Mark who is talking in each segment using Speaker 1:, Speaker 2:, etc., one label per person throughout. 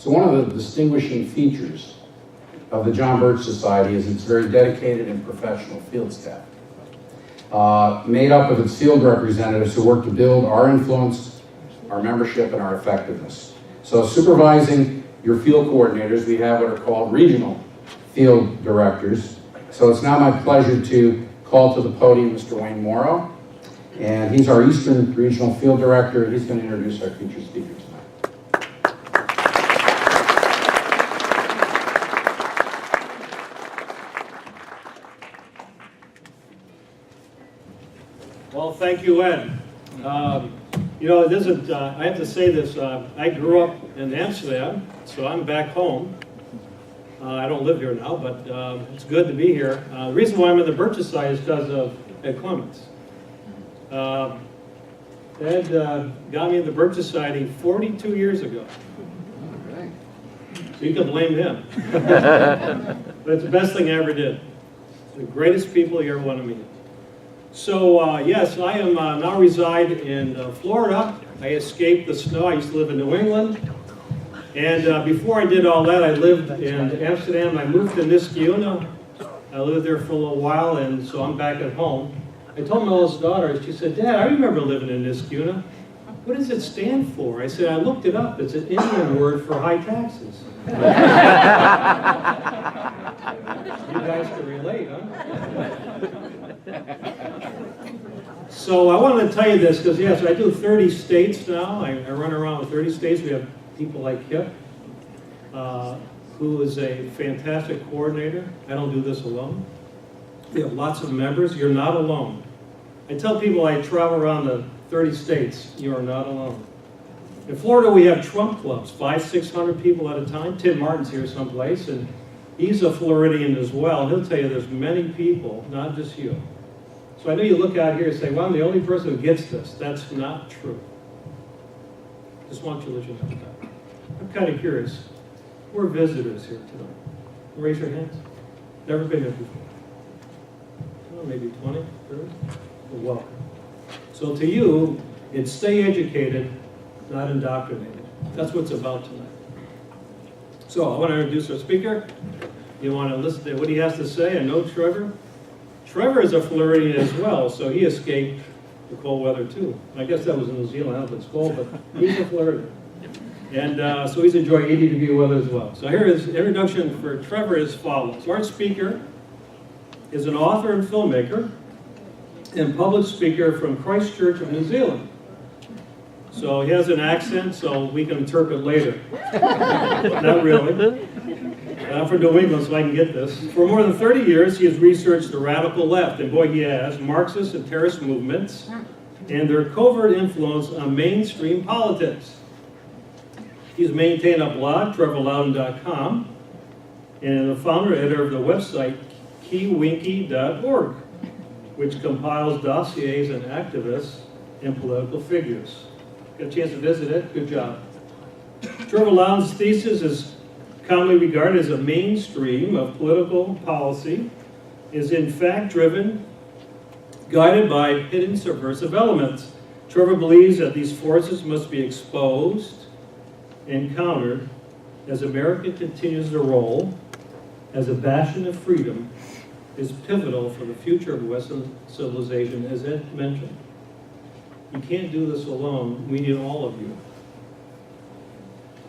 Speaker 1: So one of the distinguishing features of the John Birch Society is its very dedicated and professional field staff, made up of its field representatives who work to build our influence, our membership, and our effectiveness. So supervising your field coordinators, we have what are called regional field directors. So it's now my pleasure to call to the podium Mr. Wayne Morrow, and he's our Eastern Regional Field Director. He's going to introduce our featured speaker tonight.
Speaker 2: Well, thank you, Ed. You know, it isn't, I have to say this, I grew up in Amsterdam, so I'm back home. I don't live here now, but it's good to be here. The reason why I'm in the Birch Society is because of Ed Clements. Ed got me in the Birch Society 42 years ago. So you can blame him. But it's the best thing I ever did. The greatest people you ever want to meet. So yes, I am now reside in Florida. I escaped the snow. I used to live in New England. And before I did all that, I lived in Amsterdam. I moved to Niskayuna. I lived there for a little while, and so I'm back at home. I told my oldest daughter, she said, "Dad, I remember living in Niskayuna. What does it stand for?" I said, "I looked it up. It's an Indian word for high taxes." You guys can relate, huh? So I wanted to tell you this because, yes, I do 30 states now. I run around 30 states. We have people like Kip, who is a fantastic coordinator. I don't do this alone. We have lots of members. You're not alone. I tell people I travel around the 30 states. You are not alone. In Florida, we have Trump clubs, 500-600 people at a time. Tim Martin's here someplace, and he's a Floridian as well. He'll tell you there's many people, not just you. So I know you look out here and say, well, I'm the only person who gets this. That's not true. Just want you to let you know that. I'm kind of curious. We're visitors here tonight. Raise your hands. Never been here before. Well, maybe 20, 30. Well, welcome. So to you, it's stay educated, not indoctrinated. That's what it's about tonight. So I want to introduce our speaker. You want to listen to what he has to say. I know Trevor. Trevor is a Floridian as well, so he escaped the cold weather too. I guess that was in New Zealand. I don't know if it's cold, but he's a Floridian. And so he's enjoying 80-degree weather as well. So here his introduction for Trevor is as follows. Our speaker is an author and filmmaker and public speaker from Christchurch of New Zealand. So he has an accent, so we can interpret later. Not really. I'm from New England, so I can get this. For more than 30 years, he has researched the radical left, and boy, he has, Marxist and terrorist movements, and their covert influence on mainstream politics. He's maintained a blog, trevorloudon.com, and the founder and editor of the website, keywinky.org, which compiles dossiers on activists and political figures. Got a chance to visit it? Good job. Trevor Loudon's thesis is commonly regarded as a mainstream of political policy, is in fact driven, guided by hidden subversive elements. Trevor believes that these forces must be exposed and countered as America continues to roll as a bastion of freedom is pivotal for the future of Western civilization, as Ed mentioned. You can't do this alone. We need all of you.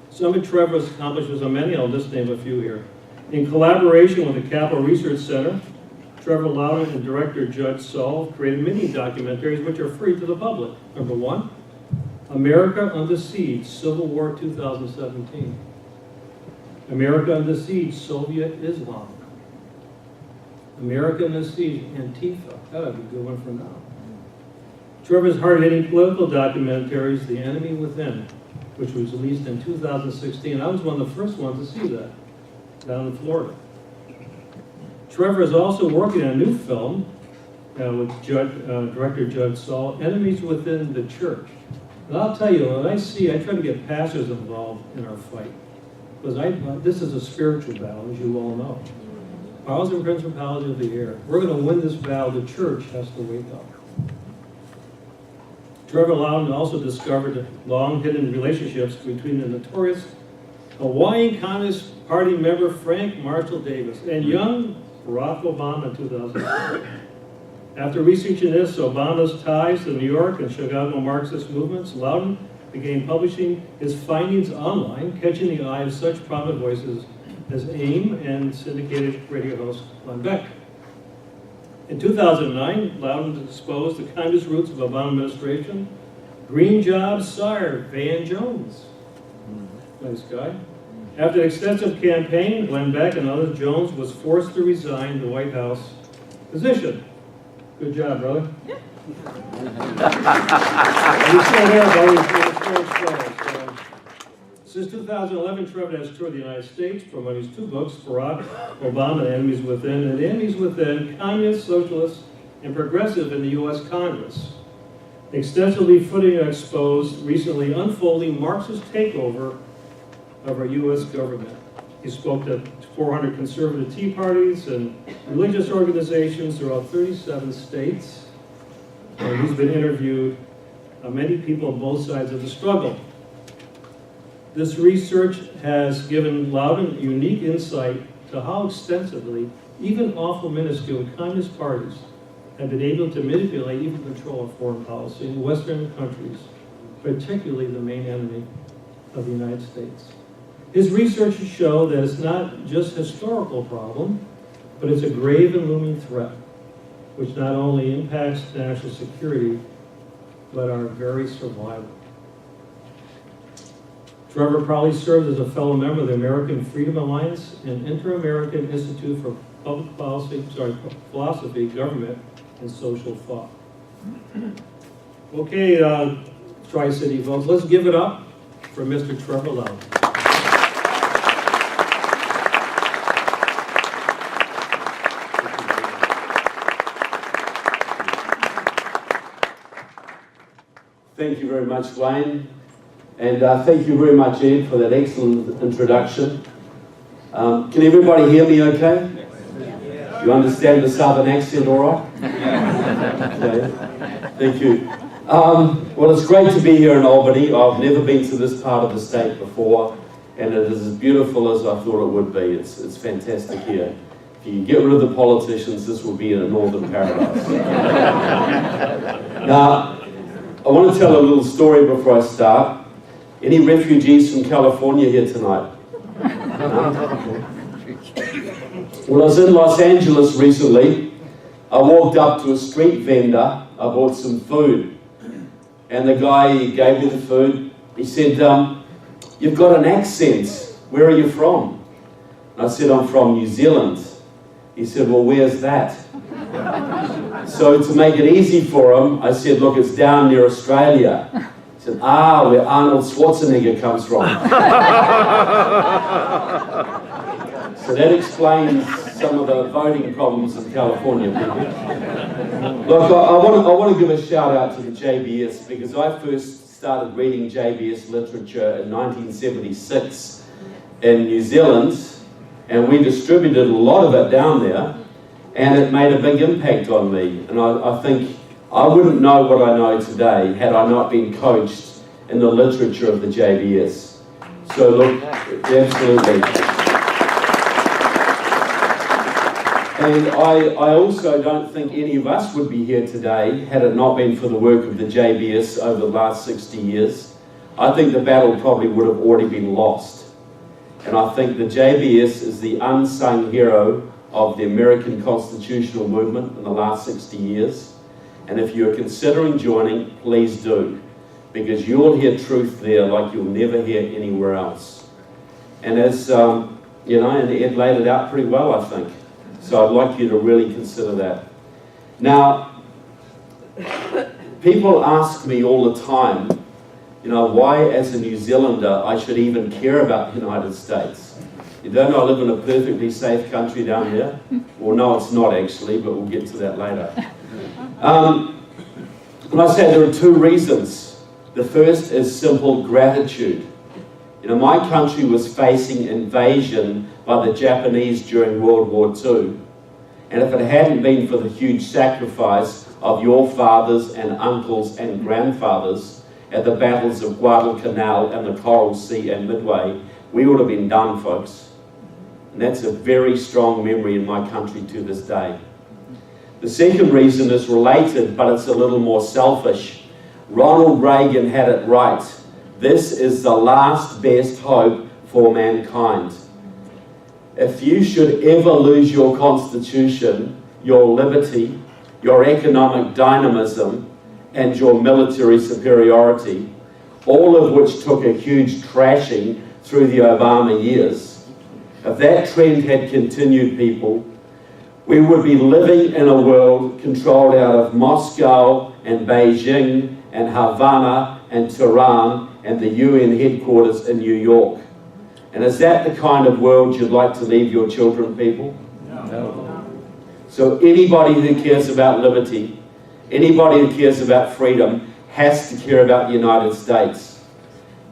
Speaker 2: Some of Trevor's accomplishments are many. I'll just name a few here. In collaboration with the Capital Research Center, Trevor Loudon and director Judd Saul created mini documentaries which are free to the public. Number one, America Under Siege, Civil War 2017. America Under Siege, Soviet Islam. America Under Siege, Antifa. That would be a good one for now. Trevor's hard-hitting political documentaries, The Enemy Within, which was released in 2016. I was one of the first ones to see that down in Florida. Trevor is also working on a new film with director Judd Saul, Enemies Within the Church. And I'll tell you, when I try to get pastors involved in our fight. Because this is a spiritual battle, as you all know. Powers and principalities of the air. We're going to win this battle. The church has to wake up. Trevor Loudon also discovered long hidden relationships between the notorious Hawaiian Communist Party member Frank Marshall Davis, and young Barack Obama in 2004. After researching this, Obama's ties to New York and Chicago Marxist movements, Loudon began publishing his findings online, catching the eye of such prominent voices as AIM and syndicated radio host Glenn Beck. In 2009, Loudon exposed the communist roots of Obama administration. Green jobs sire Van Jones. Nice guy. After an extensive campaign, Glenn Beck and others, Jones was forced to resign the White House position. Good job, brother. Yeah. He's still there, buddy. Since 2011, Trevor has toured the United States, promoting his 2 books, Barack Obama, Enemies Within, and Enemies Within, Communist, Socialist, and Progressive in the U.S. Congress. Extensively footing and exposed recently unfolding Marxist takeover of our U.S. government. He spoke to 400 conservative Tea Parties and religious organizations throughout 37 states. And he's been interviewed many people on both sides of the struggle. This research has given Loudon unique insight to how extensively even awful minuscule communist parties have been able to manipulate, even control of foreign policy in Western countries, particularly the main enemy of the United States. His research has shown that it's not just a historical problem, but it's a grave and looming threat, which not only impacts national security, but our very survival. Trevor probably served as a fellow member of the American Freedom Alliance and Inter-American Institute for Public Policy, Philosophy, Government, and Social Thought. Okay, Tri-City folks, let's give it up for Mr. Trevor Loudon.
Speaker 3: Thank you very much, Wayne. And thank you very much, Ed, for that excellent introduction. Can everybody hear me okay? You understand the southern accent all right? Okay. Thank you. Well, it's great to be here in Albany. I've never been to this part of the state before, and it is as beautiful as I thought it would be. It's fantastic here. If you get rid of the politicians, this will be a northern paradise. Now, I want to tell a little story before I start. Any refugees from California here tonight? No? Well, I was in Los Angeles recently. I walked up to a street vendor. I bought some food. And the guy gave me the food. He said, you've got an accent. Where are you from? And I said, I'm from New Zealand. He said, well, where's that? So to make it easy for him, I said, look, it's down near Australia. He said, where Arnold Schwarzenegger comes from. So that explains some of the voting problems in California, people. Look, I want to give a shout out to the JBS, because I first started reading JBS literature in 1976 in New Zealand, and we distributed a lot of it down there, and it made a big impact on me. And I think I wouldn't know what I know today had I not been coached in the literature of the JBS. So look, absolutely. And I also don't think any of us would be here today had it not been for the work of the JBS over the last 60 years. I think the battle probably would have already been lost. And I think the JBS is the unsung hero of the American constitutional movement in the last 60 years. And if you're considering joining, please do, because you'll hear truth there like you'll never hear anywhere else. And as, and Ed laid it out pretty well, I think. So I'd like you to really consider that. Now, people ask me all the time, why as a New Zealander I should even care about the United States. You don't know I live in a perfectly safe country down here? Well, no, it's not actually, but we'll get to that later. And I say there are 2 reasons. The first is simple gratitude. My country was facing invasion by the Japanese during World War II. And if it hadn't been for the huge sacrifice of your fathers and uncles and grandfathers at the battles of Guadalcanal and the Coral Sea and Midway, we would have been done, folks. And that's a very strong memory in my country to this day. The second reason is related, but it's a little more selfish. Ronald Reagan had it right. This is the last best hope for mankind. If you should ever lose your constitution, your liberty, your economic dynamism, and your military superiority, all of which took a huge trashing through the Obama years, if that trend had continued, people, we would be living in a world controlled out of Moscow and Beijing and Havana and Tehran and the UN headquarters in New York. And is that the kind of world you'd like to leave your children, people? No. So anybody who cares about liberty, anybody who cares about freedom, has to care about the United States.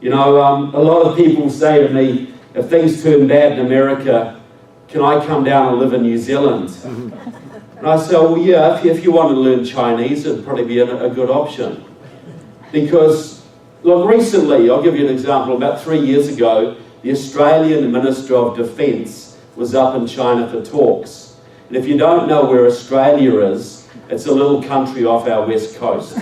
Speaker 3: You know, a lot of people say to me, if things turn bad in America, can I come down and live in New Zealand? And I say, well, yeah, if you want to learn Chinese, it'd probably be a good option. Because, look, recently, I'll give you an example, about 3 years ago, the Australian Minister of Defence was up in China for talks. And if you don't know where Australia is, it's a little country off our west coast.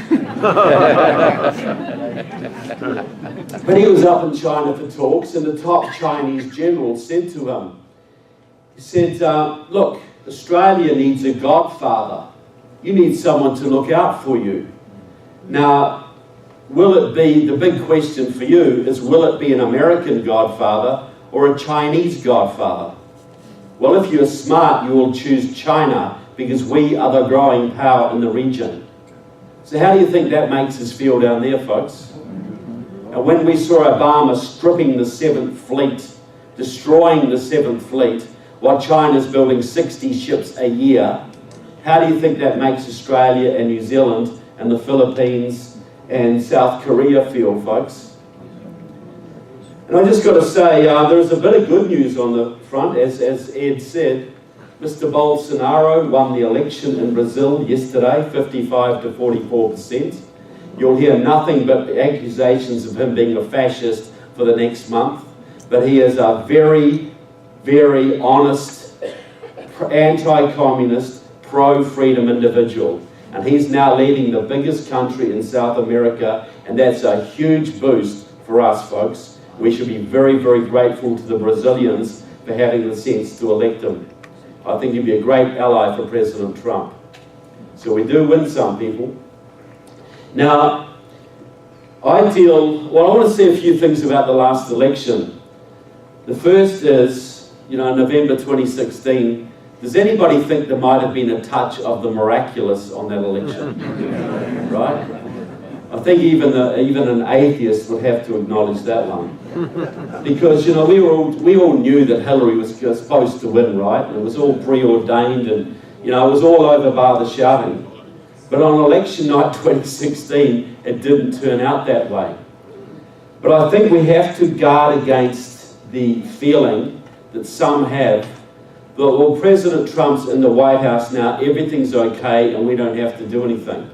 Speaker 3: But he was up in China for talks, and the top Chinese general said to him, he said, look, Australia needs a godfather. You need someone to look out for you. Now, will it be, the big question for you is, will it be an American godfather or a Chinese godfather? Well, if you're smart, you will choose China because we are the growing power in the region. So how do you think that makes us feel down there, folks? And when we saw Obama stripping the 7th Fleet, destroying the 7th Fleet, while China's building 60 ships a year, how do you think that makes Australia and New Zealand and the Philippines and South Korea feel, folks? And I just got to say, there's a bit of good news on the front. As Ed said, Mr. Bolsonaro won the election in Brazil yesterday, 55 to 44%. You'll hear nothing but accusations of him being a fascist for the next month. But he is a very, very honest, anti-communist, pro-freedom individual. And he's now leading the biggest country in South America, and that's a huge boost for us, folks. We should be very, very grateful to the Brazilians for having the sense to elect him. I think he'd be a great ally for President Trump. So we do win some, people. Now, I want to say a few things about the last election. The first is, November 2016, does anybody think there might have been a touch of the miraculous on that election? Right? I think even an atheist would have to acknowledge that one. Because, we all knew that Hillary was supposed to win, right? And it was all preordained and, it was all over bar the shouting. But on election night 2016, it didn't turn out that way. But I think we have to guard against the feeling that some have that, well, President Trump's in the White House now, everything's okay and we don't have to do anything.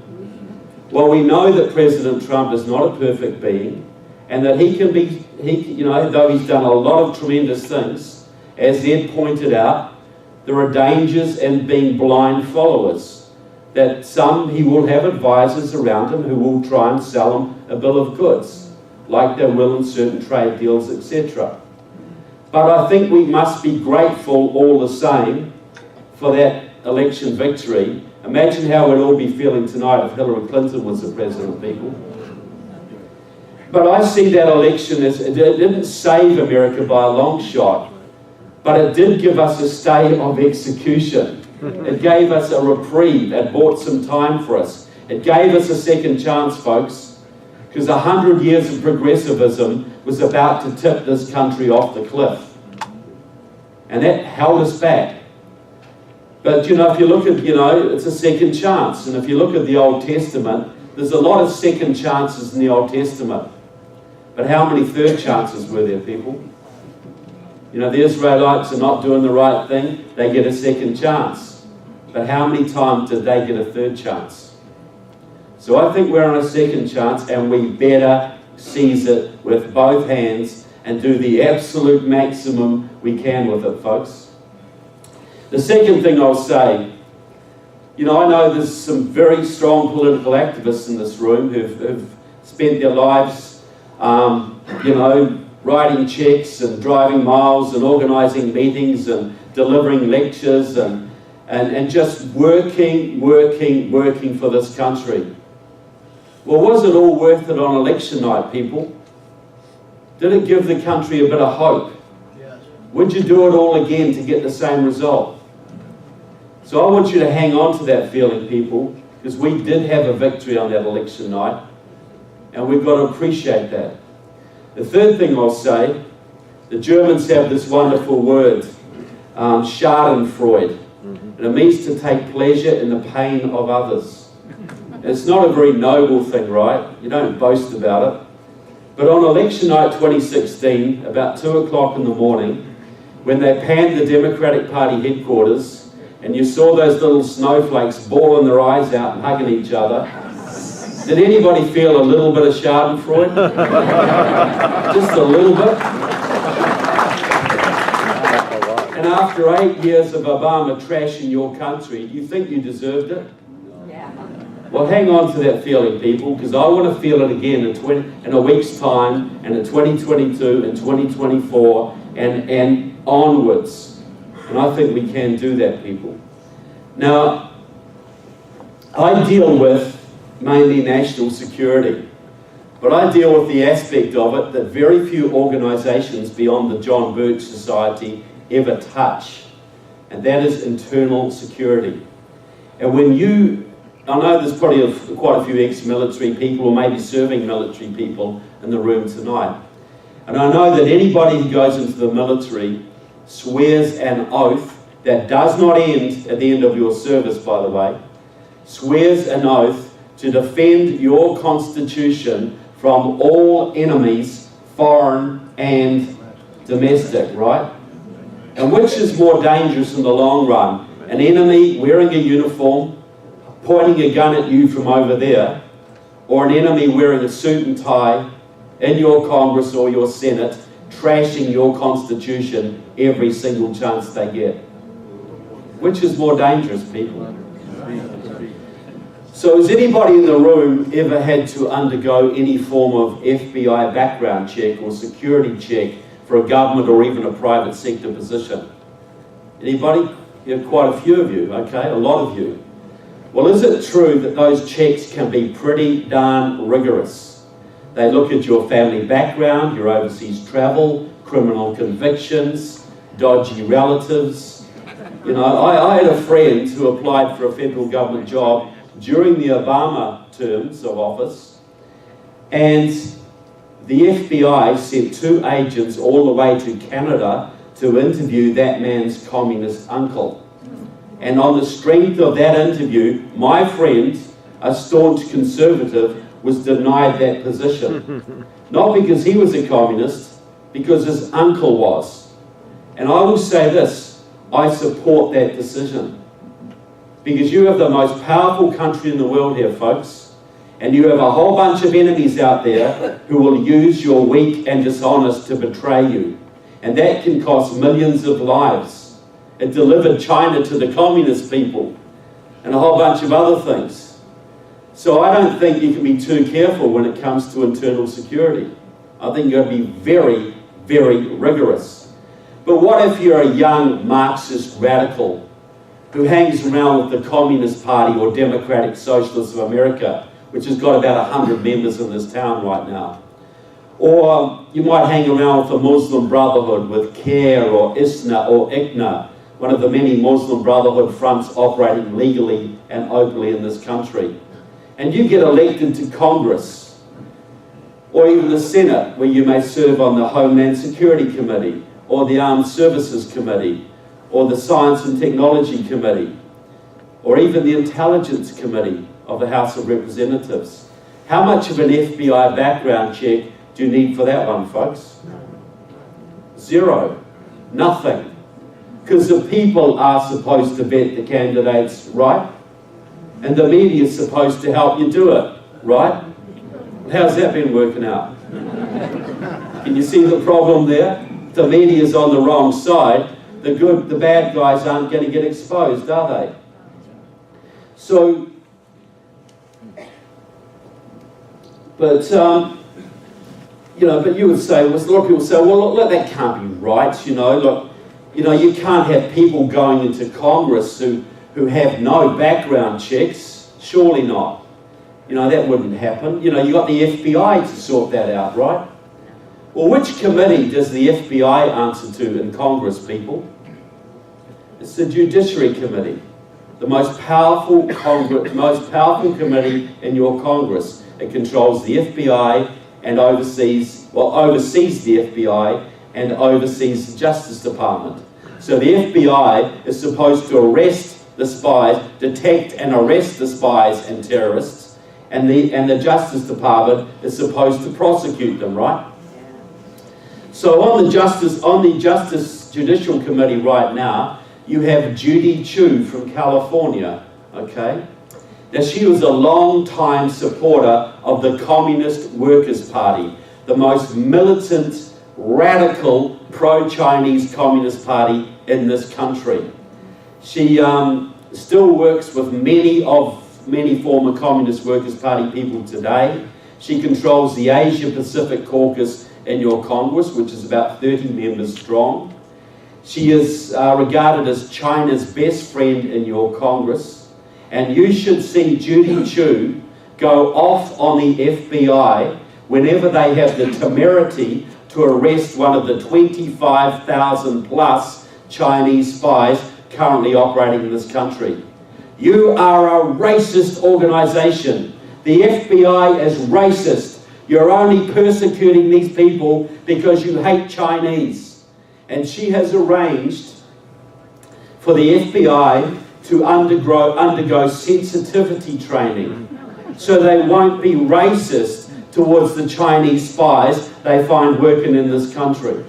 Speaker 3: Well, we know that President Trump is not a perfect being, and that he can be, though he's done a lot of tremendous things, as Ed pointed out, there are dangers in being blind followers. That he will have advisors around him who will try and sell him a bill of goods, like they will in certain trade deals, etc. But I think we must be grateful all the same for that election victory. Imagine how we'd all be feeling tonight if Hillary Clinton was the president, people. But I see that election as, it didn't save America by a long shot, but it did give us a stay of execution. It gave us a reprieve. It bought some time for us. It gave us a second chance, folks, because 100 years of progressivism was about to tip this country off the cliff. And that held us back. But, if you look at, it's a second chance. And if you look at the Old Testament, there's a lot of second chances in the Old Testament. But how many third chances were there, people? The Israelites are not doing the right thing, they get a second chance. But how many times did they get a third chance? So I think we're on a second chance, and we better seize it with both hands and do the absolute maximum we can with it, folks. The second thing I'll say, you know, I know there's some very strong political activists in this room who've spent their lives, you know, writing checks and driving miles and organising meetings and delivering lectures and just working for this country. Well, was it all worth it on election night, people? Did it give the country a bit of hope?
Speaker 4: Yes.
Speaker 3: Would you do it all again to get the same result? So I want you to hang on to that feeling, people, because we did have a victory on that election night, and we've got to appreciate that. The third thing I'll say, the Germans have this wonderful word, Schadenfreude, and it means to take pleasure in the pain of others. And it's not a very noble thing, right? You don't boast about it. But on election night 2016, about 2 o'clock in the morning, when they panned the Democratic Party headquarters, and you saw those little snowflakes bawling their eyes out and hugging each other, did anybody feel a little bit of Schadenfreude? Just a little bit? And after 8 years of Obama trashing your country, do you think you deserved it?
Speaker 5: Yeah.
Speaker 3: Well, hang on to that feeling, people, because I want to feel it again in a week's time, and in 2022, and 2024, and onwards. And I think we can do that, people. Now, I deal with mainly national security, but I deal with the aspect of it that very few organisations beyond the John Birch Society ever touch, and that is internal security. And when you, I know there's probably quite a few ex-military people or maybe serving military people in the room tonight, and I know that anybody who goes into the military swears an oath that does not end at the end of your service, by the way, swears an oath to defend your constitution from all enemies, foreign and domestic, right? And which is more dangerous in the long run? An enemy wearing a uniform, pointing a gun at you from over there, or an enemy wearing a suit and tie in your Congress or your Senate, trashing your constitution every single chance they get? Which is more dangerous, people? So has anybody in the room ever had to undergo any form of FBI background check or security check for a government or even a private sector position? Anybody? Yeah, quite a few of you, okay, a lot of you. Well, is it true that those checks can be pretty darn rigorous? They look at your family background, your overseas travel, criminal convictions, dodgy relatives. You know, I had a friend who applied for a federal government job during the Obama terms of office, and the FBI sent 2 agents all the way to Canada to interview that man's communist uncle. And on the strength of that interview, my friend, a staunch conservative, was denied that position. Not because he was a communist, because his uncle was. And I will say this, I support that decision. Because you have the most powerful country in the world here, folks. And you have a whole bunch of enemies out there who will use your weak and dishonest to betray you. And that can cost millions of lives. It delivered China to the communist people and a whole bunch of other things. So I don't think you can be too careful when it comes to internal security. I think you've got to be very, very rigorous. But what if you're a young Marxist radical who hangs around with the Communist Party or Democratic Socialists of America, which has got about 100 members in this town right now? Or you might hang around with the Muslim Brotherhood, with CARE or ISNA or ICNA, one of the many Muslim Brotherhood fronts operating legally and openly in this country. And you get elected to Congress, or even the Senate, where you may serve on the Homeland Security Committee, or the Armed Services Committee, or the Science and Technology Committee, or even the Intelligence Committee of the House of Representatives. How much of an FBI background check do you need for that one, folks? 0. Nothing. Because the people are supposed to vet the candidates, right? And the media is supposed to help you do it, right? How's that been working out? Can you see the problem there? The media's on the wrong side. The bad guys aren't going to get exposed, are they? So, but you would say, well, a lot of people say, well, look, that can't be right, look, you can't have people going into Congress who have no background checks, surely not. That wouldn't happen. You got the FBI to sort that out, right? Well, which committee does the FBI answer to in Congress, people? It's the Judiciary Committee, the most powerful committee in your Congress. It controls the FBI and oversees the FBI and oversees the Justice Department. So the FBI is supposed to arrest the spies, detect and arrest the spies and terrorists, and the Justice Department is supposed to prosecute them, right? So on the Justice Judicial Committee right now, you have Judy Chu from California, okay? Now, she was a long-time supporter of the Communist Workers' Party, the most militant, radical, pro-Chinese Communist Party in this country. She still works with many former Communist Workers' Party people today. She controls the Asia-Pacific caucus in your Congress, which is about 30 members strong. She is regarded as China's best friend in your Congress. And you should see Judy Chu go off on the FBI whenever they have the temerity to arrest one of the 25,000 plus Chinese spies currently operating in this country. You are a racist organization. The FBI is racist. You're only persecuting these people because you hate Chinese. And she has arranged for the FBI to undergo sensitivity training so they won't be racist towards the Chinese spies they find working in this country.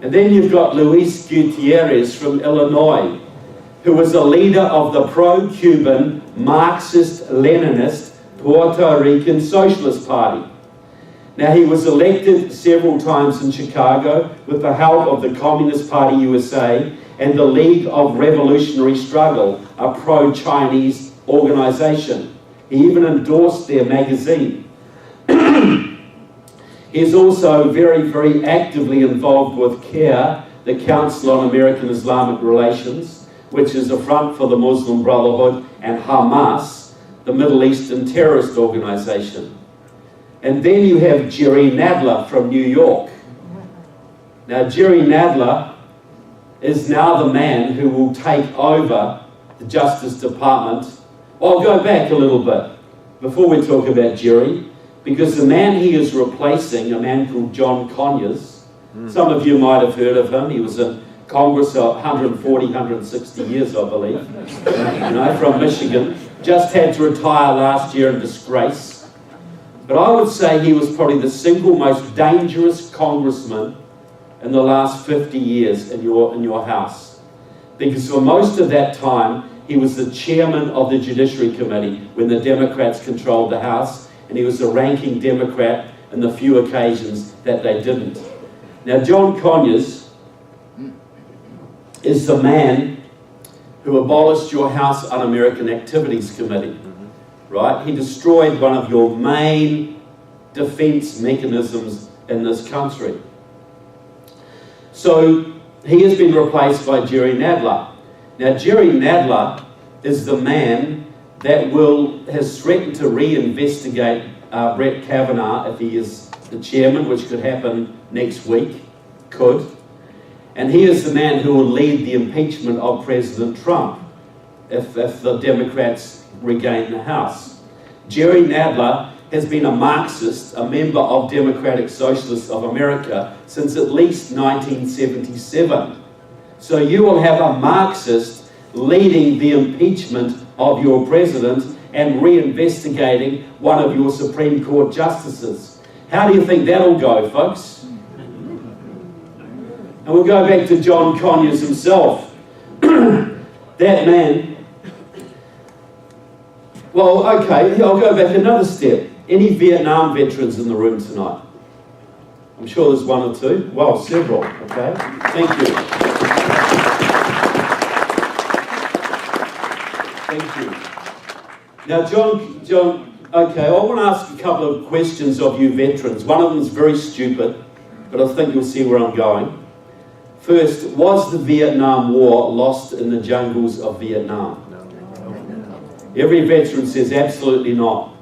Speaker 3: And then you've got Luis Gutierrez from Illinois, who was a leader of the pro-Cuban Marxist-Leninist Puerto Rican Socialist Party. Now, he was elected several times in Chicago with the help of the Communist Party USA and the League of Revolutionary Struggle, a pro-Chinese organization. He even endorsed their magazine. He's also very, very actively involved with CARE, the Council on American-Islamic Relations, which is a front for the Muslim Brotherhood, and Hamas, the Middle Eastern terrorist organization. And then you have Jerry Nadler from New York. Now, Jerry Nadler is now the man who will take over the Justice Department. I'll go back a little bit before we talk about Jerry, because the man he is replacing, a man called John Conyers, some of you might have heard of him. He was in Congress 140, 160 years, I believe, from Michigan. Just had to retire last year in disgrace. But I would say he was probably the single most dangerous congressman in the last 50 years in your house. Because for most of that time, he was the chairman of the Judiciary Committee when the Democrats controlled the House, and he was the ranking Democrat in the few occasions that they didn't. Now, John Conyers is the man who abolished your House Un-American Activities Committee, right? He destroyed one of your main defense mechanisms in this country. So he has been replaced by Jerry Nadler. Now, Jerry Nadler is the man that has threatened to reinvestigate Brett Kavanaugh if he is the chairman, which could happen next week, And he is the man who will lead the impeachment of President Trump if the Democrats regain the House. Jerry Nadler has been a Marxist, a member of Democratic Socialists of America since at least 1977. So you will have a Marxist leading the impeachment of your president and reinvestigating one of your Supreme Court justices. How do you think that'll go, folks? And we'll go back to John Conyers himself. That man... Well, okay, I'll go back another step. Any Vietnam veterans in the room tonight? I'm sure there's one or two. Well, several, okay? Thank you. Thank you. Now, John, okay, I want to ask a couple of questions of you veterans. One of them is very stupid, but I think you'll see where I'm going. First, was the Vietnam War lost in the jungles of Vietnam? Every veteran says absolutely not.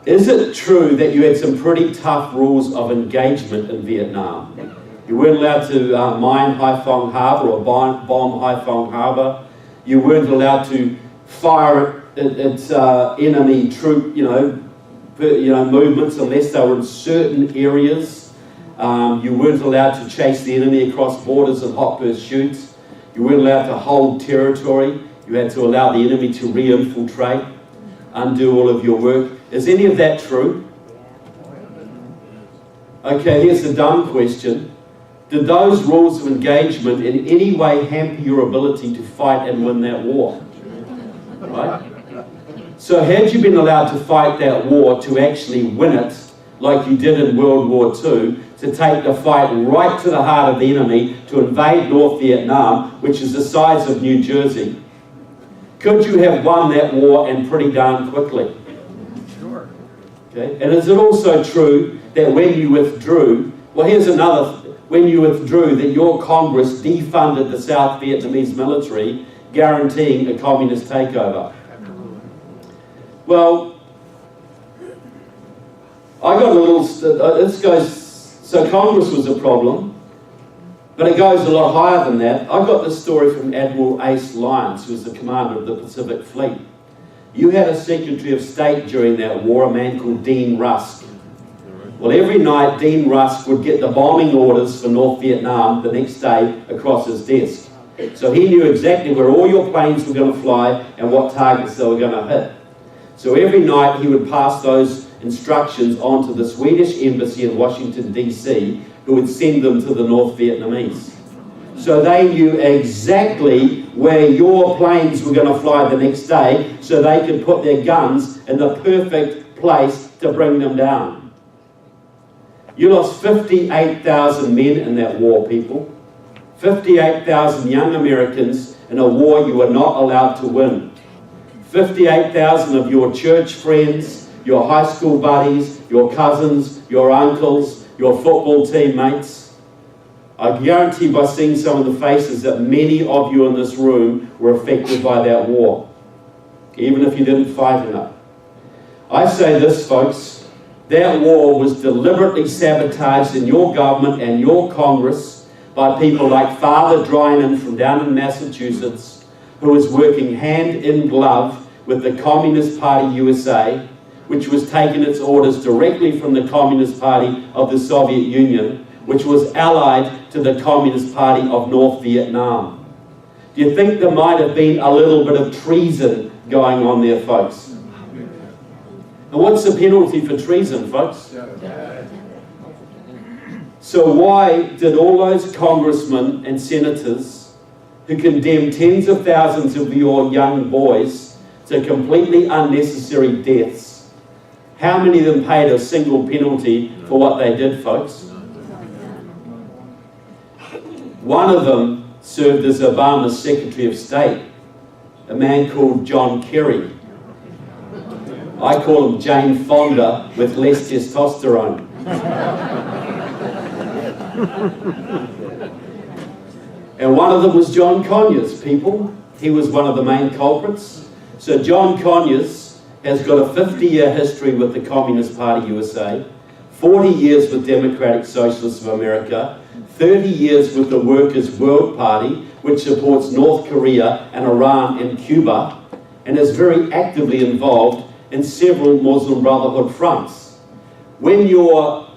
Speaker 3: Is it true that you had some pretty tough rules of engagement in Vietnam? You weren't allowed to mine Haiphong Harbour or bomb Haiphong Harbour. You weren't allowed to fire at enemy troop, movements unless they were in certain areas. You weren't allowed to chase the enemy across borders in hot pursuits. You weren't allowed to hold territory. You had to allow the enemy to re-infiltrate, undo all of your work. Is any of that true? Okay, here's the dumb question. Did those rules of engagement in any way hamper your ability to fight and win that war? Right? So had you been allowed to fight that war to actually win it, like you did in World War II, to take the fight right to the heart of the enemy, to invade North Vietnam, which is the size of New Jersey, could you have won that war and pretty darn quickly?
Speaker 4: Sure.
Speaker 3: Okay. And is it also true that when you withdrew, well, here's another, when you withdrew, that your Congress defunded the South Vietnamese military, guaranteeing a communist takeover? Well, I got a little, this goes, so Congress was a problem, but it goes a lot higher than that. I got this story from Admiral Ace Lyons, who was the commander of the Pacific Fleet. You had a Secretary of State during that war, a man called Dean Rusk. Well, every night Dean Rusk would get the bombing orders for North Vietnam the next day across his desk. So he knew exactly where all your planes were going to fly and what targets they were going to hit. So every night he would pass those instructions on to the Swedish embassy in Washington, D.C., who would send them to the North Vietnamese. So they knew exactly where your planes were going to fly the next day, so they could put their guns in the perfect place to bring them down. You lost 58,000 men in that war, people. 58,000 young Americans in a war you were not allowed to win. 58,000 of your church friends, your high school buddies, your cousins, your uncles, your football teammates. I guarantee by seeing some of the faces that many of you in this room were affected by that war, even if you didn't fight in it. I say this, folks, that war was deliberately sabotaged in your government and your Congress by people like Father Drynan from down in Massachusetts, who was working hand in glove with the Communist Party USA, which was taking its orders directly from the Communist Party of the Soviet Union, which was allied to the Communist Party of North Vietnam. Do you think there might have been a little bit of treason going on there, folks? And what's the penalty for treason, folks? So why did all those congressmen and senators who condemned tens of thousands of your young boys to completely unnecessary deaths, how many of them paid a single penalty for what they did, folks? One of them served as Obama's Secretary of State, a man called John Kerry. I call him Jane Fonda with less testosterone. And one of them was John Conyers, people. He was one of the main culprits. So John Conyers has got a 50-year history with the Communist Party USA, 40 years with Democratic Socialists of America, 30 years with the Workers' World Party, which supports North Korea and Iran and Cuba, and is very actively involved in several Muslim Brotherhood fronts. When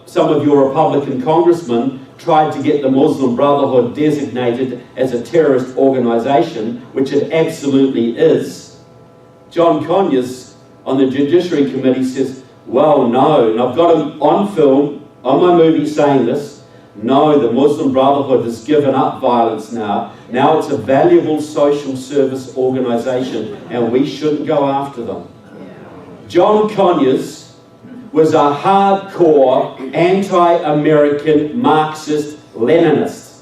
Speaker 3: some of your Republican congressmen tried to get the Muslim Brotherhood designated as a terrorist organization, which it absolutely is, John Conyers on the Judiciary Committee says, well, no, and I've got him on film, on my movie saying this, no, the Muslim Brotherhood has given up violence now. Now it's a valuable social service organization and we shouldn't go after them. John Conyers was a hardcore anti-American Marxist-Leninist.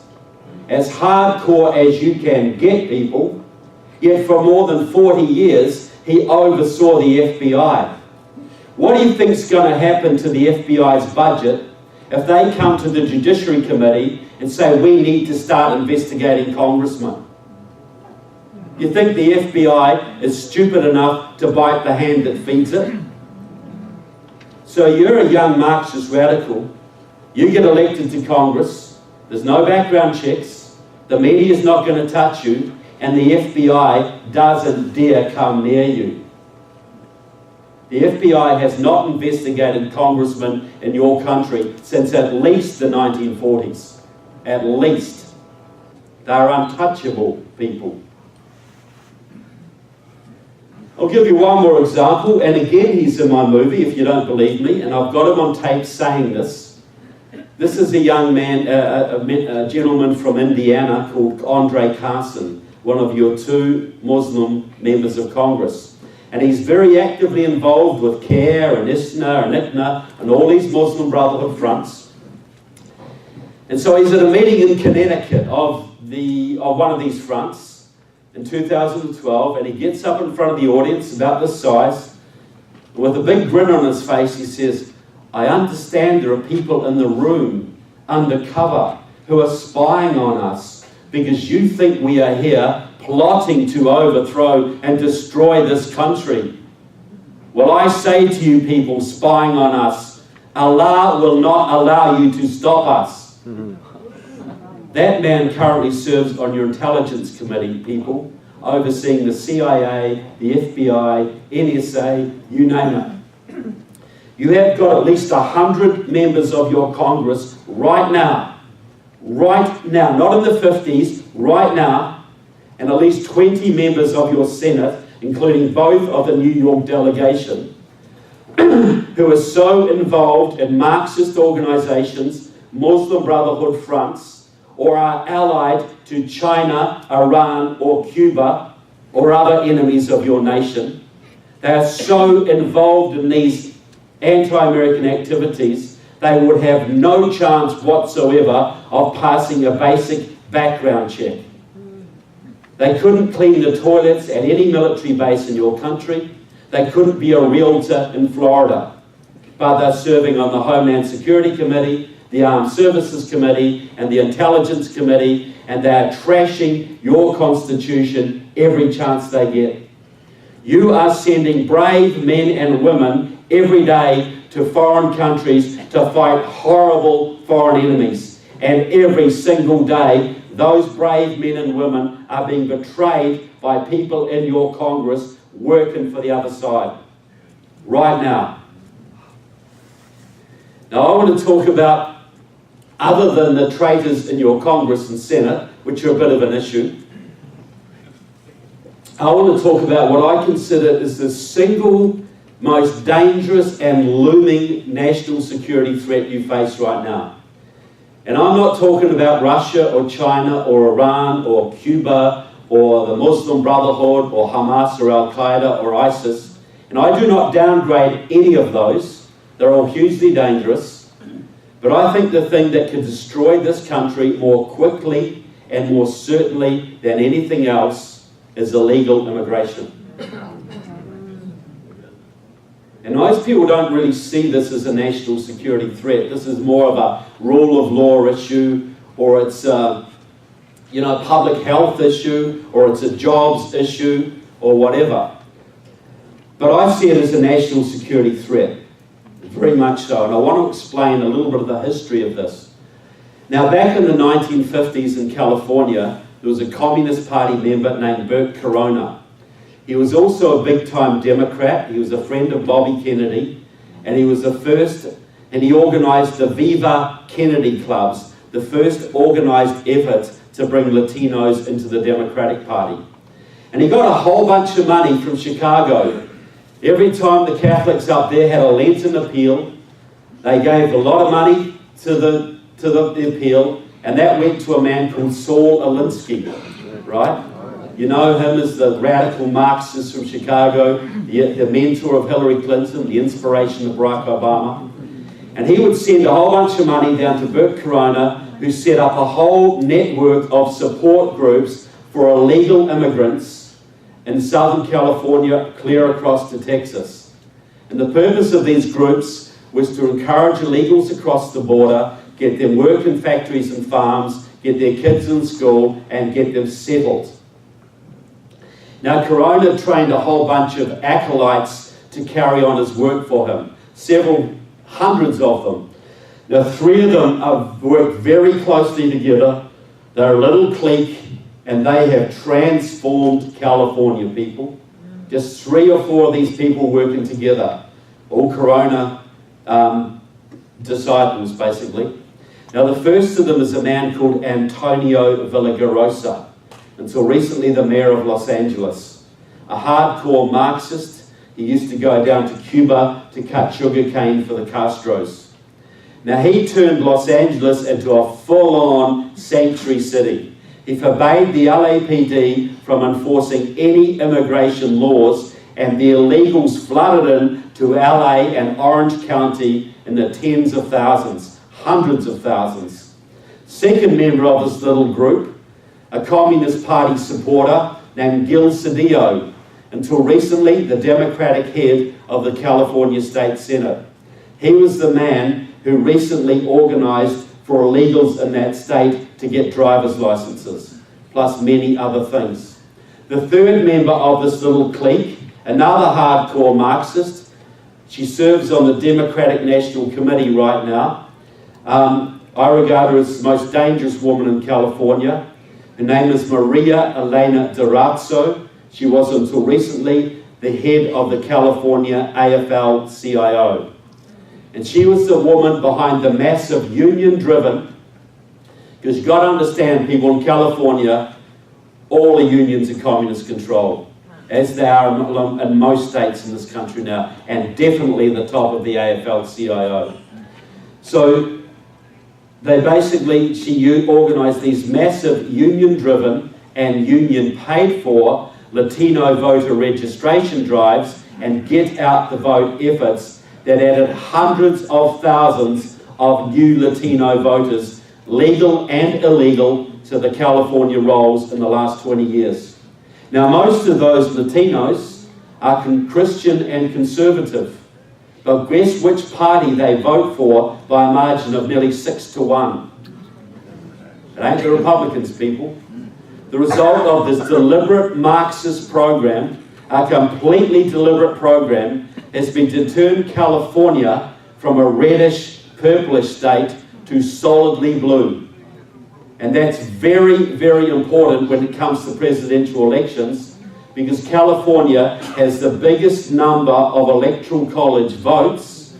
Speaker 3: As hardcore as you can get, people, yet for more than 40 years he oversaw the FBI. What do you think is going to happen to the FBI's budget if they come to the Judiciary Committee and say we need to start investigating congressmen? You think the FBI is stupid enough to bite the hand that feeds it? So you're a young Marxist radical, you get elected to Congress, there's no background checks, the media's not going to touch you, and the FBI doesn't dare come near you. The FBI has not investigated congressmen in your country since at least the 1940s. At least. They're untouchable people. I'll give you one more example, and again he's in my movie if you don't believe me, and I've got him on tape saying this. This is a young man, a gentleman from Indiana called Andre Carson, one of your two Muslim members of Congress. And he's very actively involved with CARE and ISNA and ICNA and all these Muslim Brotherhood fronts. And so he's at a meeting in Connecticut of one of these fronts in 2012, and he gets up in front of the audience about this size. With a big grin on his face, he says, "I understand there are people in the room, undercover, who are spying on us because you think we are here plotting to overthrow and destroy this country. Well, I say to you people spying on us, Allah will not allow you to stop us." That man currently serves on your intelligence committee, people, overseeing the CIA, the FBI, NSA, you name it. You have got at least 100 members of your Congress right now, not in the 50s, right now, and at least 20 members of your Senate, including both of the New York delegation, who are so involved in Marxist organizations, Muslim Brotherhood fronts, or are allied to China, Iran, or Cuba, or other enemies of your nation. They are so involved in these anti-American activities, they would have no chance whatsoever of passing a basic background check. They couldn't clean the toilets at any military base in your country. They couldn't be a realtor in Florida. But they're serving on the Homeland Security Committee, the Armed Services Committee, and the Intelligence Committee, and they're trashing your Constitution every chance they get. You are sending brave men and women every day to foreign countries to fight horrible foreign enemies. And every single day, those brave men and women are being betrayed by people in your Congress working for the other side. Right now. Now I want to talk about, other than the traitors in your Congress and Senate, which are a bit of an issue, I want to talk about what I consider is the single most dangerous and looming national security threat you face right now. And I'm not talking about Russia or China or Iran or Cuba or the Muslim Brotherhood or Hamas or Al-Qaeda or ISIS. And I do not downgrade any of those. They're all hugely dangerous. But I think the thing that can destroy this country more quickly and more certainly than anything else is illegal immigration. And most people don't really see this as a national security threat. This is more of a rule of law issue, or it's a public health issue, or it's a jobs issue, or whatever. But I see it as a national security threat, very much so. And I want to explain a little bit of the history of this. Now, back in the 1950s in California, there was a Communist Party member named Bert Corona. He was also a big-time Democrat. He was a friend of Bobby Kennedy, and he was the first, and he organized the Viva Kennedy clubs, the first organized effort to bring Latinos into the Democratic Party. And he got a whole bunch of money from Chicago. Every time the Catholics up there had a Lenten appeal, they gave a lot of money to the appeal, and that went to a man called Saul Alinsky, right? You know him as the radical Marxist from Chicago, the mentor of Hillary Clinton, the inspiration of Barack Obama. And he would send a whole bunch of money down to Bert Corona, who set up a whole network of support groups for illegal immigrants in Southern California, clear across to Texas. And the purpose of these groups was to encourage illegals across the border, get them work in factories and farms, get their kids in school, and get them settled. Now, Corona trained a whole bunch of acolytes to carry on his work for him, several hundreds of them. Now, 3 of them have worked very closely together. They're a little clique, and they have transformed California, people. Just 3 or 4 of these people working together, all Corona disciples, basically. Now, the first of them is a man called Antonio Villagrosa, until recently the mayor of Los Angeles. A hardcore Marxist. He used to go down to Cuba to cut sugarcane for the Castros. Now, he turned Los Angeles into a full-on sanctuary city. He forbade the LAPD from enforcing any immigration laws, and the illegals flooded in to LA and Orange County in the tens of thousands, hundreds of thousands. Second member of this little group, a Communist Party supporter named Gil Cedillo, until recently the Democratic head of the California State Senate. He was the man who recently organized for illegals in that state to get driver's licenses, plus many other things. The third member of this little clique, another hardcore Marxist. She serves on the Democratic National Committee right now. I regard her as the most dangerous woman in California. Her name is Maria Elena Durazo. She was until recently the head of the California AFL-CIO. And she was the woman behind the massive union-driven, because you've got to understand, people, in California, all the unions are communist controlled, as they are in most states in this country now, and definitely the top of the AFL-CIO. So she organised these massive union-driven and union-paid-for Latino voter registration drives and get out the vote efforts that added hundreds of thousands of new Latino voters, legal and illegal, to the California rolls in the last 20 years. Now, most of those Latinos are Christian and conservative, but guess which party they vote for by a margin of nearly 6-1? It ain't the Republicans, people. The result of this deliberate Marxist program, a completely deliberate program, has been to turn California from a reddish, purplish state to solidly blue. And that's very, very important when it comes to presidential elections, because California has the biggest number of electoral college votes,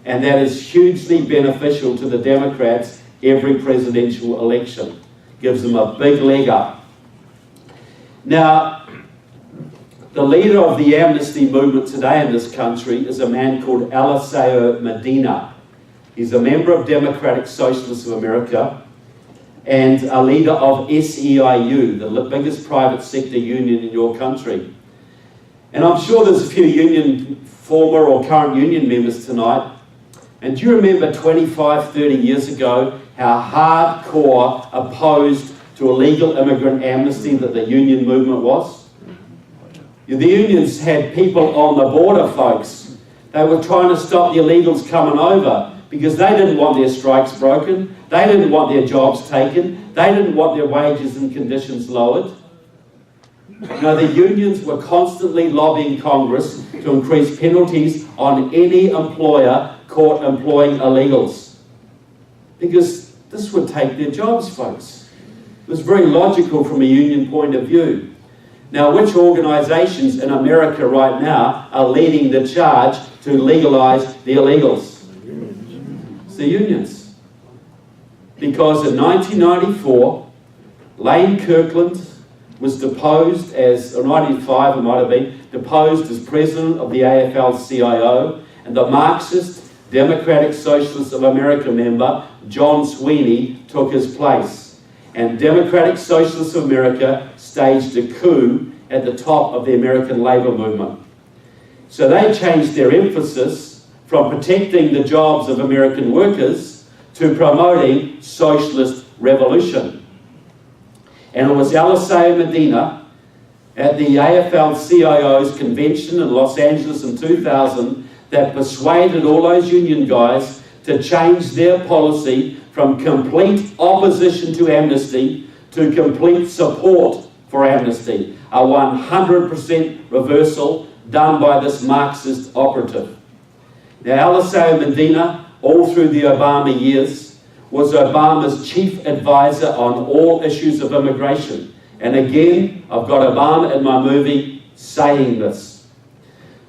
Speaker 3: and that is hugely beneficial to the Democrats every presidential election. Gives them a big leg up. Now, the leader of the amnesty movement today in this country is a man called Eliseo Medina. He's a member of Democratic Socialists of America and a leader of SEIU, the biggest private sector union in your country. And I'm sure there's a few former or current union members tonight. And do you remember 25, 30 years ago how hardcore opposed to illegal immigrant amnesty that the union movement was? The unions had people on the border, folks. They were trying to stop the illegals coming over because they didn't want their strikes broken. They didn't want their jobs taken. They didn't want their wages and conditions lowered. No, the unions were constantly lobbying Congress to increase penalties on any employer caught employing illegals, because this would take their jobs, folks. It was very logical from a union point of view. Now, which organisations in America right now are leading the charge to legalise the illegals? It's the unions. Because in 1994, Lane Kirkland was deposed as, or 95 it might have been, deposed as president of the AFL-CIO, and the Marxist Democratic Socialists of America member, John Sweeney, took his place. and Democratic Socialists of America staged a coup at the top of the American labor movement. So they changed their emphasis from protecting the jobs of American workers to promoting socialist revolution. And it was Eliseo Medina at the AFL-CIO's convention in Los Angeles in 2000 that persuaded all those union guys to change their policy from complete opposition to amnesty to complete support for amnesty, a 100% reversal done by this Marxist operative. Now, Eliseo Medina, all through the Obama years, was Obama's chief advisor on all issues of immigration. And again, I've got Obama in my movie saying this.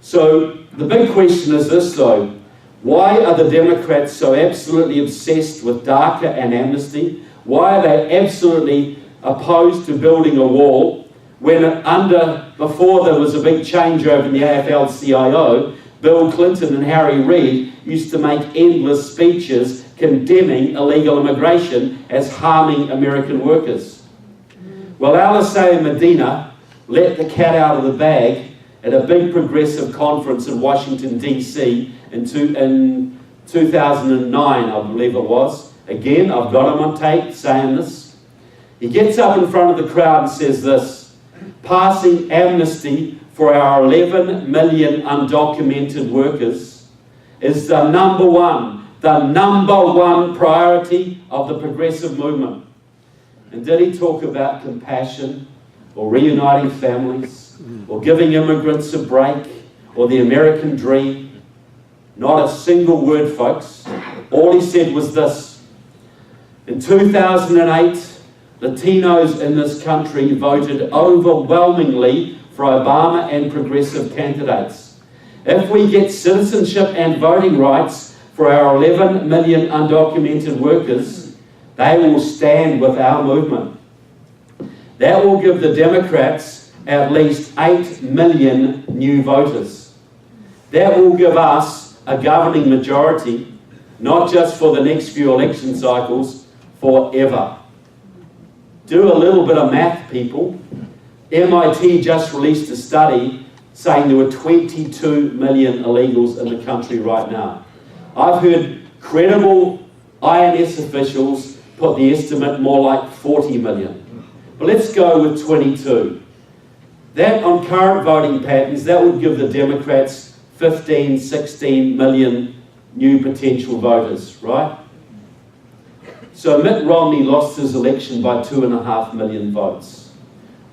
Speaker 3: So the big question is this though, why are the Democrats so absolutely obsessed with DACA and amnesty? Why are they absolutely opposed to building a wall when before there was a big changeover in the AFL-CIO, Bill Clinton and Harry Reid used to make endless speeches condemning illegal immigration as harming American workers. Well, Eliseo Medina let the cat out of the bag at a big progressive conference in Washington, D.C. in 2009, I believe it was. Again, I've got him on tape saying this. He gets up in front of the crowd and says this: passing amnesty for our 11 million undocumented workers is the number one priority of the progressive movement. And did he talk about compassion or reuniting families or giving immigrants a break or the American dream? Not a single word, folks. All he said was this: in 2008, Latinos in this country voted overwhelmingly for Obama and progressive candidates. If we get citizenship and voting rights for our 11 million undocumented workers, they will stand with our movement. That will give the Democrats at least 8 million new voters. That will give us a governing majority, not just for the next few election cycles, forever. Do a little bit of math, people. MIT just released a study saying there were 22 million illegals in the country right now. I've heard credible INS officials put the estimate more like 40 million. But let's go with 22. That, on current voting patterns, that would give the Democrats 15, 16 million new potential voters, right? So Mitt Romney lost his election by 2.5 million votes.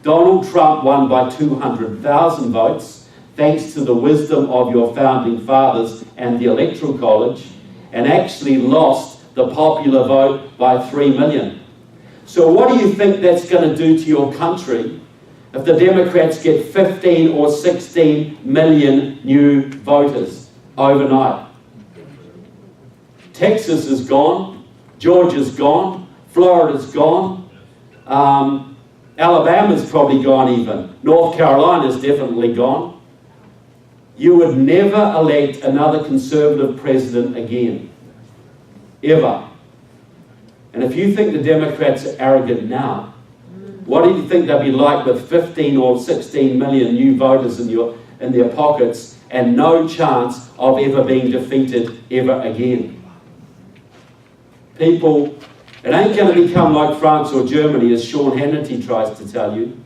Speaker 3: Donald Trump won by 200,000 votes, thanks to the wisdom of your founding fathers and the Electoral College, and actually lost the popular vote by 3 million. So what do you think that's going to do to your country if the Democrats get 15 or 16 million new voters overnight? Texas is gone, Georgia's gone, Florida's gone, Alabama's probably gone even, North Carolina's definitely gone. You would never elect another conservative president again, ever. And if you think the Democrats are arrogant now, what do you think they'll be like with 15 or 16 million new voters in their pockets and no chance of ever being defeated ever again? People, it ain't going to become like France or Germany, as Sean Hannity tries to tell you.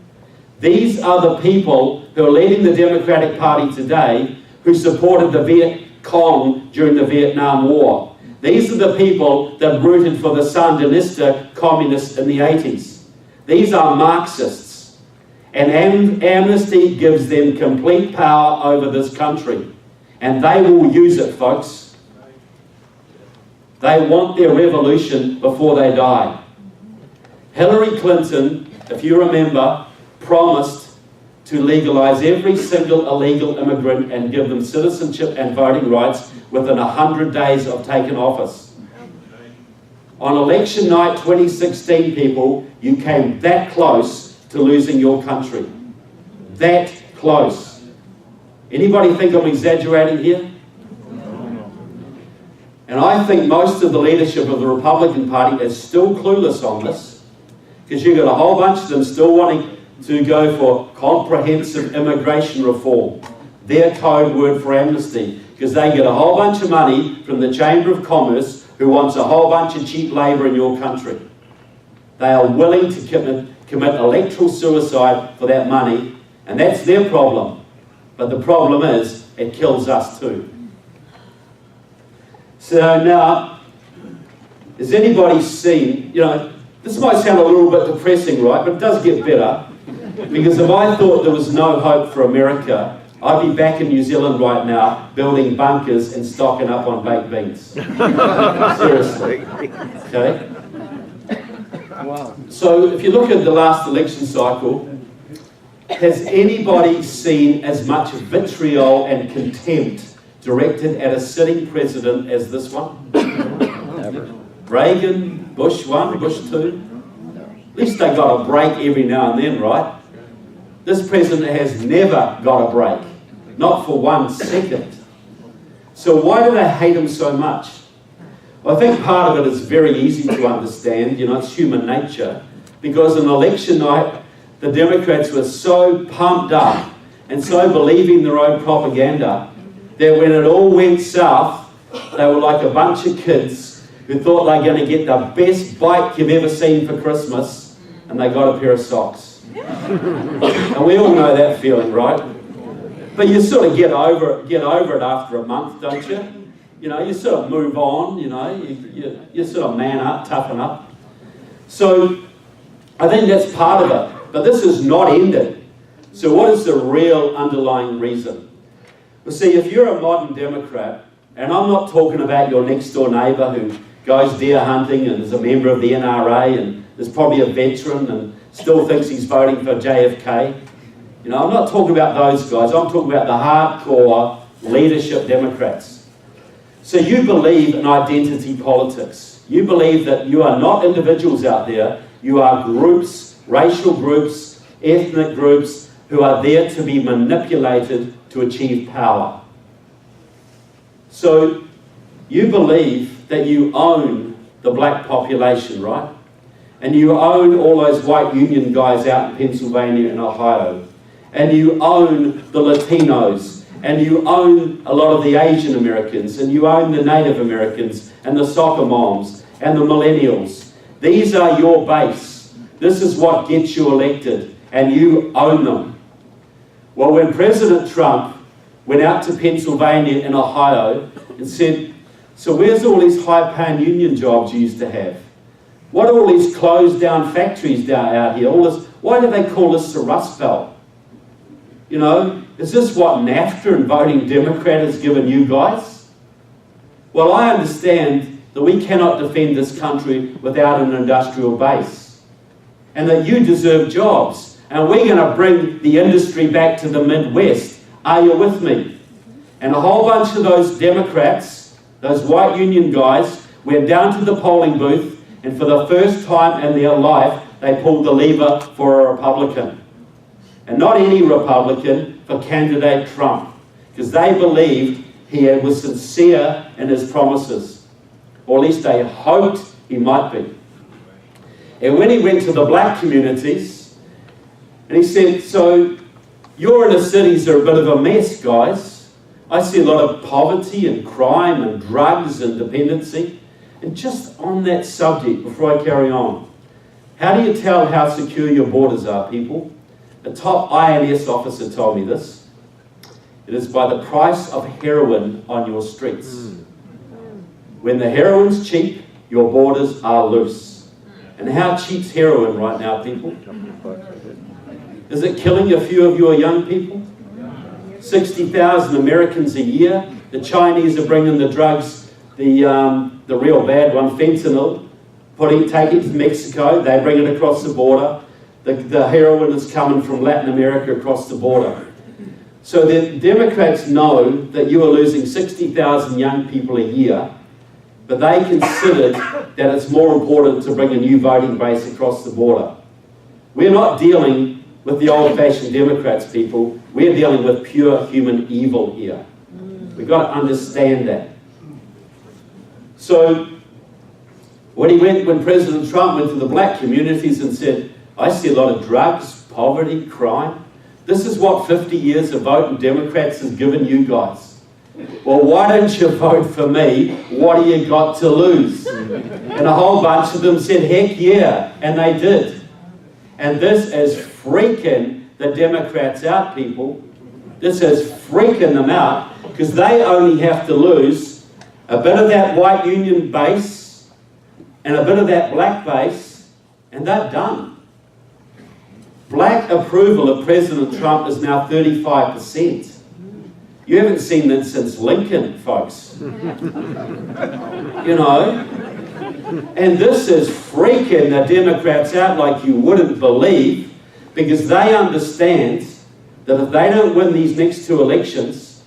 Speaker 3: These are the people who are leading the Democratic Party today who supported the Viet Cong during the Vietnam War. These are the people that rooted for the Sandinista communists in the 80s. These are Marxists. And amnesty gives them complete power over this country. And they will use it, folks. They want their revolution before they die. Hillary Clinton, if you remember, promised to legalize every single illegal immigrant and give them citizenship and voting rights within 100 days of taking office. On election night 2016, people, you came that close to losing your country. That close. Anybody think I'm exaggerating here? And I think most of the leadership of the Republican Party is still clueless on this. because you've got a whole bunch of them still wanting to go for comprehensive immigration reform, their code word for amnesty, because they get a whole bunch of money from the Chamber of Commerce who wants a whole bunch of cheap labour in your country. They are willing to commit electoral suicide for that money, and that's their problem. But the problem is, it kills us too. So now, has anybody seen, this might sound a little bit depressing, right, but it does get better, because if I thought there was no hope for America, I'd be back in New Zealand right now, building bunkers and stocking up on baked beans. Seriously. Okay?
Speaker 4: Wow.
Speaker 3: So if you look at the last election cycle, has anybody seen as much vitriol and contempt directed at a sitting president as this one?
Speaker 4: Never.
Speaker 3: Reagan, Bush 1, Bush 2. At least they got a break every now and then, right? This president has never got a break. Not for 1 second. So why do they hate him so much? Well, I think part of it is very easy to understand. It's human nature. Because on election night, the Democrats were so pumped up and so believing their own propaganda that when it all went south, they were like a bunch of kids who thought they were going to get the best bike you've ever seen for Christmas, and they got a pair of socks. And we all know that feeling, right? But you sort of get over it after a month, don't you? You sort of move on, you sort of man up, toughen up. So I think that's part of it. But this is not ended. So what is the real underlying reason? Well, see, if you're a modern Democrat, and I'm not talking about your next door neighbour who goes deer hunting and is a member of the NRA and is probably a veteran and still thinks he's voting for JFK. I'm not talking about those guys. I'm talking about the hardcore leadership Democrats. So you believe in identity politics. You believe that you are not individuals out there. You are groups, racial groups, ethnic groups who are there to be manipulated to achieve power. So you believe that you own the black population, right? And you own all those white union guys out in Pennsylvania and Ohio. And you own the Latinos, and you own a lot of the Asian Americans, and you own the Native Americans, and the soccer moms, and the millennials. These are your base. This is what gets you elected, and you own them. Well, when President Trump went out to Pennsylvania and Ohio and said, so where's all these high-paying union jobs you used to have? What are all these closed down factories out here? All this, why do they call this the Rust Belt? Is this what NAFTA and voting Democrat has given you guys? Well, I understand that we cannot defend this country without an industrial base. And that you deserve jobs. And we're going to bring the industry back to the Midwest. Are you with me? And a whole bunch of those Democrats, those white union guys, went down to the polling booth, and for the first time in their life, they pulled the lever for a Republican. And not any Republican, for candidate Trump. Because they believed he was sincere in his promises. Or at least they hoped he might be. And when he went to the black communities, and he said, so your inner cities are a bit of a mess, guys. I see a lot of poverty and crime and drugs and dependency. And just on that subject, before I carry on, how do you tell how secure your borders are, people? A top INS officer told me this. It is by the price of heroin on your streets. When the heroin's cheap, your borders are loose. And how cheap's heroin right now, people? Is it killing a few of your young people? 60,000 Americans a year. The Chinese are bringing the drugs, the real bad one, fentanyl, take it to Mexico, they bring it across the border. The heroin is coming from Latin America across the border. So the Democrats know that you are losing 60,000 young people a year, but they considered that it's more important to bring a new voting base across the border. We're not dealing with the old-fashioned Democrats, people. We're dealing with pure human evil here. We've got to understand that. So When President Trump went to the black communities and said, I see a lot of drugs, poverty, crime. This is what 50 years of voting Democrats has given you guys. Well, why don't you vote for me? What do you got to lose? And a whole bunch of them said, heck yeah, and they did. And this is freaking the Democrats out, people. This is freaking them out, because they only have to lose a bit of that white union base and a bit of that black base, and they're done. Black approval of President Trump is now 35%. You haven't seen that since Lincoln, folks. You know? And this is freaking the Democrats out like you wouldn't believe, because they understand that if they don't win these next 2 elections,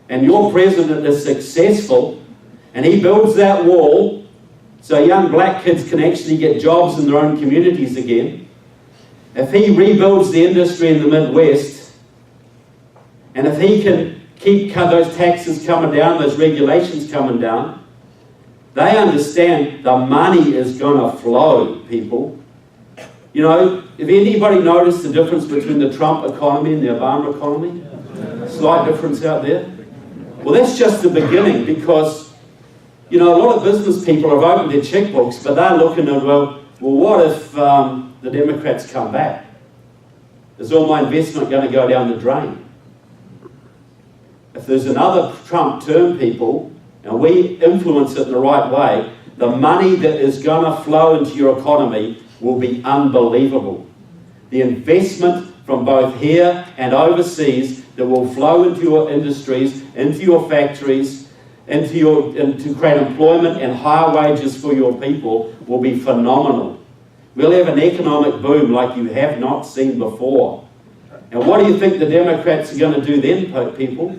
Speaker 3: and your president is successful, and he builds that wall so young black kids can actually get jobs in their own communities again, if he rebuilds the industry in the Midwest, and if he can keep those taxes coming down, those regulations coming down, they understand the money is going to flow, people. You know, have anybody noticed the difference between the Trump economy and the Obama economy? Slight difference out there? Well, that's just the beginning, because, you know, a lot of business people have opened their checkbooks, but they're looking at, well, what if the Democrats come back? Is all my investment going to go down the drain? If there's another Trump term, people, and we influence it in the right way, the money that is going to flow into your economy will be unbelievable. The investment from both here and overseas that will flow into your industries, into your factories, and to create employment and higher wages for your people will be phenomenal. We'll have an economic boom like you have not seen before. And what do you think the Democrats are going to do then, people?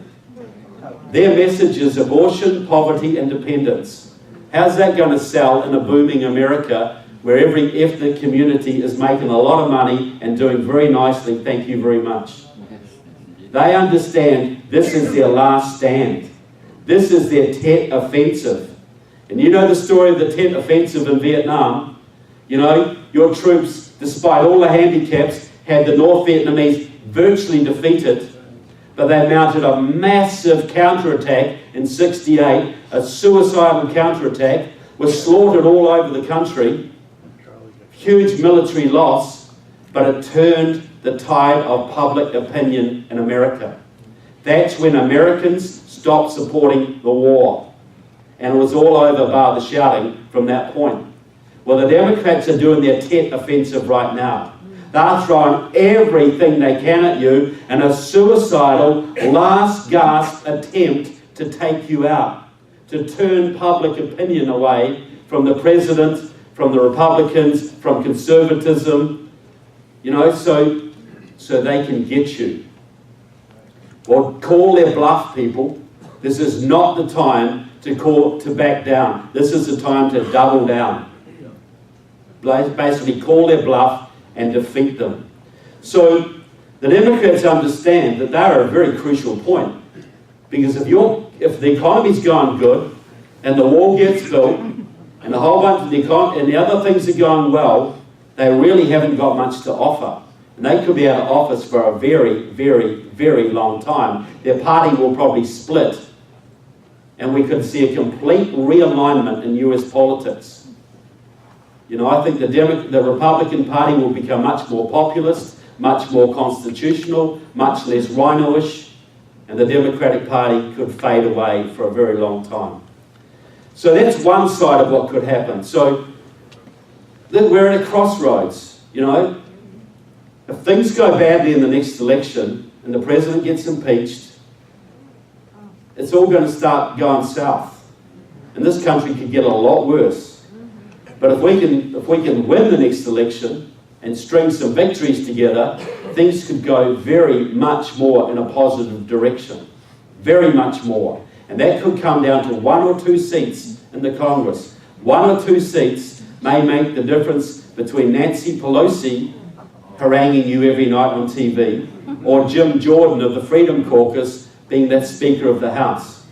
Speaker 3: Their message is abortion, poverty, and dependence. How's that going to sell in a booming America where every ethnic community is making a lot of money and doing very nicely? Thank you very much. They understand this is their last stand. This is their Tet Offensive. And you know the story of the Tet Offensive in Vietnam. You know, your troops, despite all the handicaps, had the North Vietnamese virtually defeated, but they mounted a massive counterattack in '68, a suicidal counterattack, was slaughtered all over the country, huge military loss, but it turned the tide of public opinion in America. That's when Americans stopped supporting the war. And it was all over bar the shouting from that point. Well, the Democrats are doing their Tet Offensive right now. They're throwing everything they can at you in a suicidal, last gasp attempt to take you out, to turn public opinion away from the president, from the Republicans, from conservatism, you know, so they can get you. Well, call their bluff, people. This is not the time to back down. This is the time to double down. Basically, call their bluff and defeat them. So the Democrats understand that they're at a very crucial point, because if the economy's going good and the wall gets built and a whole bunch of the other things are going well, they really haven't got much to offer. And they could be out of office for a very, very, very long time. Their party will probably split, and we could see a complete realignment in US politics. You know, I think the Republican Party will become much more populist, much more constitutional, much less rhino-ish, and the Democratic Party could fade away for a very long time. So that's one side of what could happen. So then we're at a crossroads, you know. If things go badly in the next election and the president gets impeached, it's all going to start going south. And this country could get a lot worse. But if we can win the next election and string some victories together, things could go very much more in a positive direction. Very much more. And that could come down to 1 or 2 seats in the Congress. 1 or 2 seats may make the difference between Nancy Pelosi haranguing you every night on TV, or Jim Jordan of the Freedom Caucus being that Speaker of the House.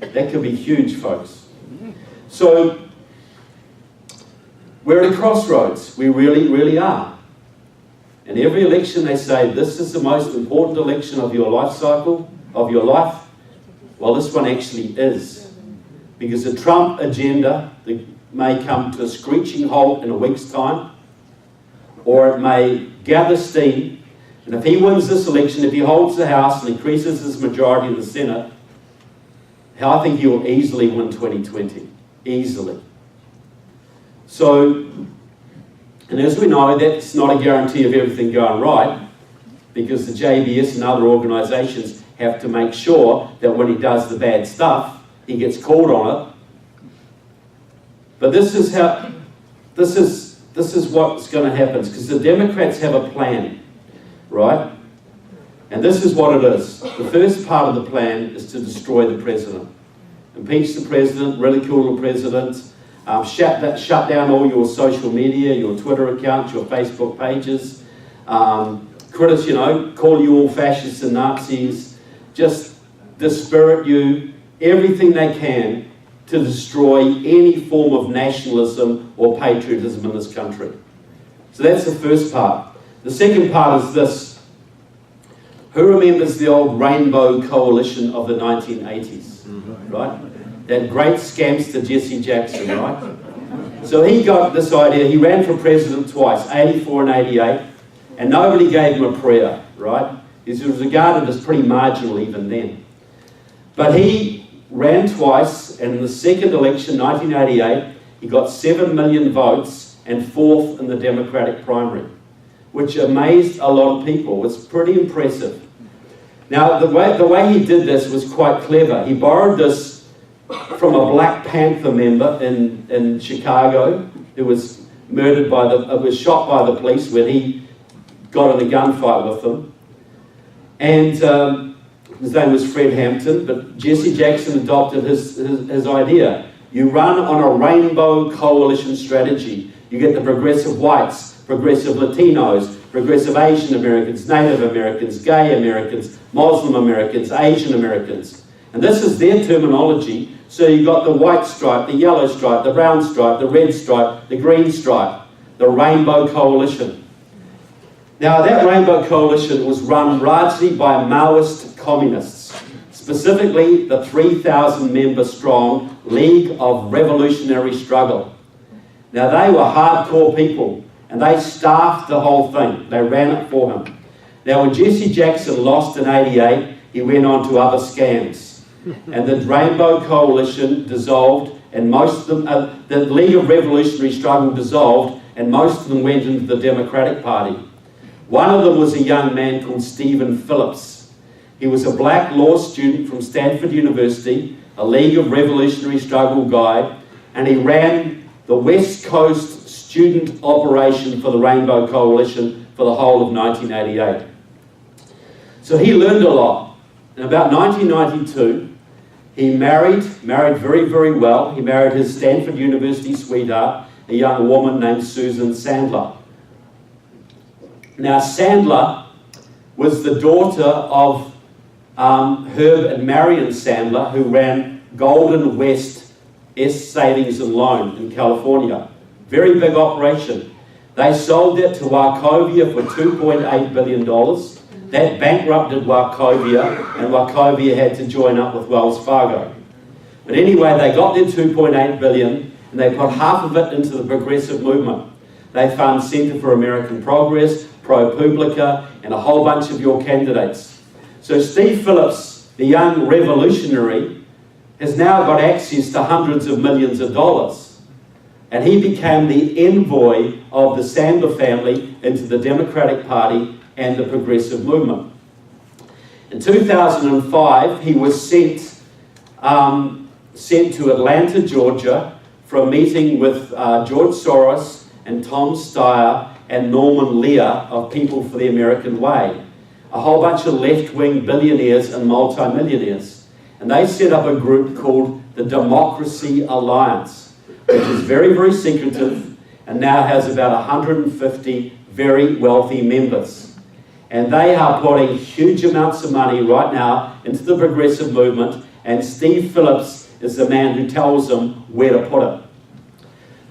Speaker 3: That could be huge, folks. So We're at a crossroads. We really, really are. And every election they say, this is the most important election of your life cycle, of your life. Well, this one actually is. Because the Trump agenda may come to a screeching halt in a week's time, or it may gather steam. And if he wins this election, if he holds the House and increases his majority in the Senate, I think he will easily win 2020. Easily. So, and as we know, that's not a guarantee of everything going right, because the JBS and other organisations have to make sure that when he does the bad stuff, he gets called on it. But this is what's going to happen, because the Democrats have a plan, right? And this is what it is. The first part of the plan is to destroy the president. Impeach the president, ridicule the president, shut down all your social media, your Twitter accounts, your Facebook pages, critics, call you all fascists and Nazis, just dispirit you, everything they can to destroy any form of nationalism or patriotism in this country. So that's the first part. The second part is this. Who remembers the old Rainbow Coalition of the 1980s, right? That great scamster Jesse Jackson, right? So he got this idea, he ran for president twice, 84 and 88, and nobody gave him a prayer, right? He was regarded as pretty marginal even then. But he ran twice, and in the second election, 1988, he got 7 million votes and fourth in the Democratic primary, which amazed a lot of people. It's pretty impressive. Now, the way he did this was quite clever. He borrowed this from a Black Panther member in Chicago, who was was shot by the police when he got in a gunfight with them. And his name was Fred Hampton, but Jesse Jackson adopted his idea. You run on a rainbow coalition strategy. You get the progressive whites, progressive Latinos, progressive Asian Americans, Native Americans, gay Americans, Muslim Americans, Asian Americans. And this is their terminology. So you've got the white stripe, the yellow stripe, the brown stripe, the red stripe, the green stripe, the Rainbow Coalition. Now that Rainbow Coalition was run largely by Maoist communists, specifically the 3,000 member strong League of Revolutionary Struggle. Now they were hardcore people, and they staffed the whole thing. They ran it for him. Now when Jesse Jackson lost in 88, he went on to other scams. And the Rainbow Coalition dissolved, and most of them, the League of Revolutionary Struggle dissolved, and most of them went into the Democratic Party. One of them was a young man called Stephen Phillips. He was a black law student from Stanford University, a League of Revolutionary Struggle guy, and he ran the West Coast student operation for the Rainbow Coalition for the whole of 1988. So he learned a lot. In about 1992, he married very, very well. He married his Stanford University sweetheart, a young woman named Susan Sandler. Now, Sandler was the daughter of Herb and Marion Sandler, who ran Golden West Savings and Loan in California. Very big operation. They sold it to Wachovia for $2.8 billion. That bankrupted Wachovia, and Wachovia had to join up with Wells Fargo. But anyway, they got their $2.8 billion, and they put half of it into the progressive movement. They fund Center for American Progress, ProPublica, and a whole bunch of your candidates. So Steve Phillips, the young revolutionary, has now got access to hundreds of millions of dollars. And he became the envoy of the Sandler family into the Democratic Party and the progressive movement. In 2005, he was sent to Atlanta, Georgia, for a meeting with George Soros and Tom Steyer and Norman Lear of People for the American Way, a whole bunch of left-wing billionaires and multimillionaires. And they set up a group called the Democracy Alliance, which is very, very secretive and now has about 150 very wealthy members. And they are putting huge amounts of money right now into the progressive movement, and Steve Phillips is the man who tells them where to put it.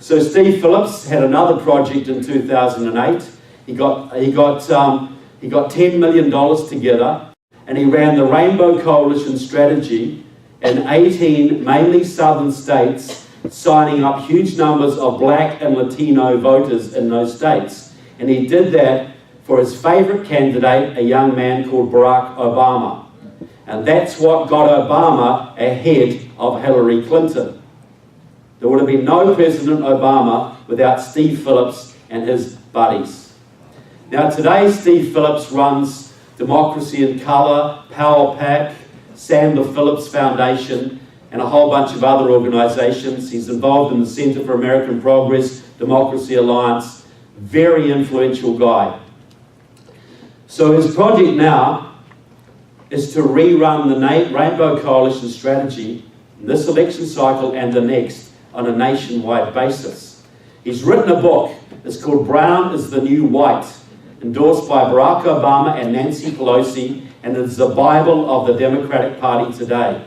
Speaker 3: So Steve Phillips had another project in 2008. He got $10 million together, and he ran the Rainbow Coalition strategy in 18 mainly southern states, signing up huge numbers of black and Latino voters in those states. And he did that for his favorite candidate, a young man called Barack Obama. And that's what got Obama ahead of Hillary Clinton. There would have been no President Obama without Steve Phillips and his buddies. Now today, Steve Phillips runs Democracy in Colour, Power Pack, Sandler Phillips Foundation, and a whole bunch of other organisations. He's involved in the Centre for American Progress, Democracy Alliance, very influential guy. So his project now is to rerun the Rainbow Coalition strategy in this election cycle and the next on a nationwide basis. He's written a book. It's called Brown is the New White, endorsed by Barack Obama and Nancy Pelosi, and it's the Bible of the Democratic Party today.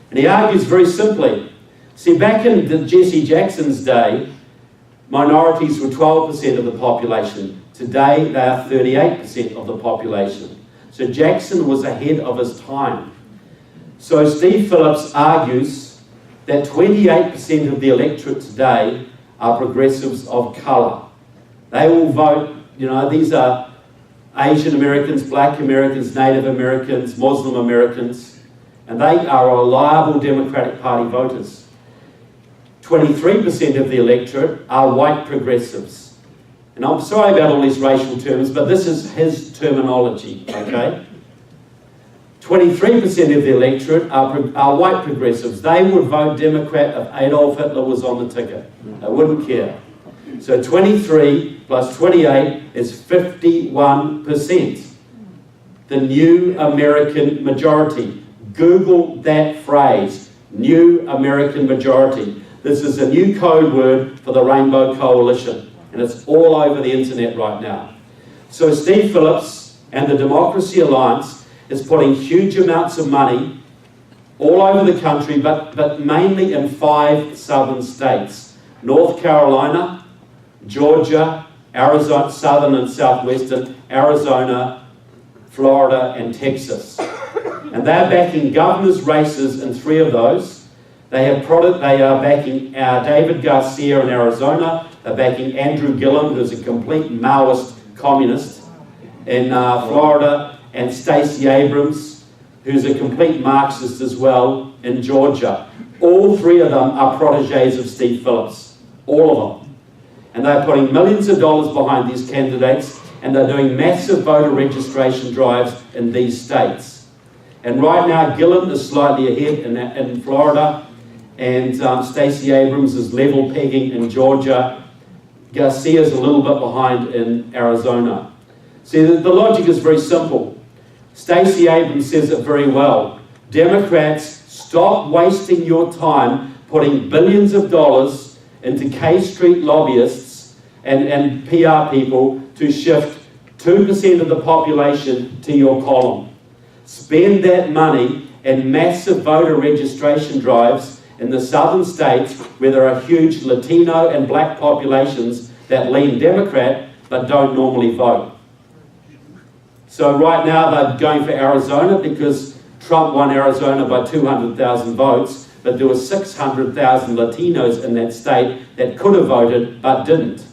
Speaker 3: And he argues very simply, see, back in Jesse Jackson's day, minorities were 12% of the population. Today, they are 38% of the population. So Jackson was ahead of his time. So Steve Phillips argues that 28% of the electorate today are progressives of colour. They will vote, these are Asian Americans, Black Americans, Native Americans, Muslim Americans, and they are reliable Democratic Party voters. 23% of the electorate are white progressives. And I'm sorry about all these racial terms, but this is his terminology, okay? 23% of the electorate are white progressives. They would vote Democrat if Adolf Hitler was on the ticket. They wouldn't care. So 23 plus 28 is 51%. The new American majority. Google that phrase, new American majority. This is a new code word for the Rainbow Coalition, and it's all over the internet right now. So Steve Phillips and the Democracy Alliance is putting huge amounts of money all over the country, but mainly in 5 southern states. North Carolina, Georgia, Arizona, southern and southwestern, Arizona, Florida, and Texas. And they're backing governor's races in 3 of those. They are backing David Garcia in Arizona. They're backing Andrew Gillum, who's a complete Maoist communist, in Florida, and Stacey Abrams, who's a complete Marxist as well, in Georgia. All 3 of them are protégés of Steve Phillips. All of them. And they're putting millions of dollars behind these candidates, and they're doing massive voter registration drives in these states. And right now, Gillum is slightly ahead in Florida, and Stacey Abrams is level pegging in Georgia. Garcia's a little bit behind in Arizona. See, the logic is very simple. Stacey Abrams says it very well. Democrats, stop wasting your time putting billions of dollars into K Street lobbyists and PR people to shift 2% of the population to your column. Spend that money in massive voter registration drives in the southern states where there are huge Latino and black populations that lean Democrat but don't normally vote. So right now they're going for Arizona because Trump won Arizona by 200,000 votes, but there were 600,000 Latinos in that state that could have voted but didn't.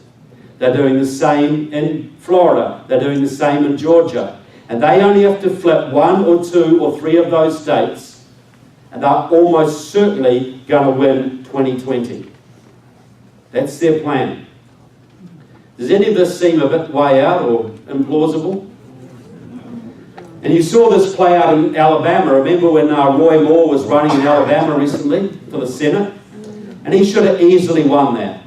Speaker 3: They're doing the same in Florida. They're doing the same in Georgia. And they only have to flip 1 or 2 or 3 of those states, and they're almost certainly going to win 2020. That's their plan. Does any of this seem a bit way out or implausible? And you saw this play out in Alabama. Remember when Roy Moore was running in Alabama recently for the Senate? And he should have easily won that.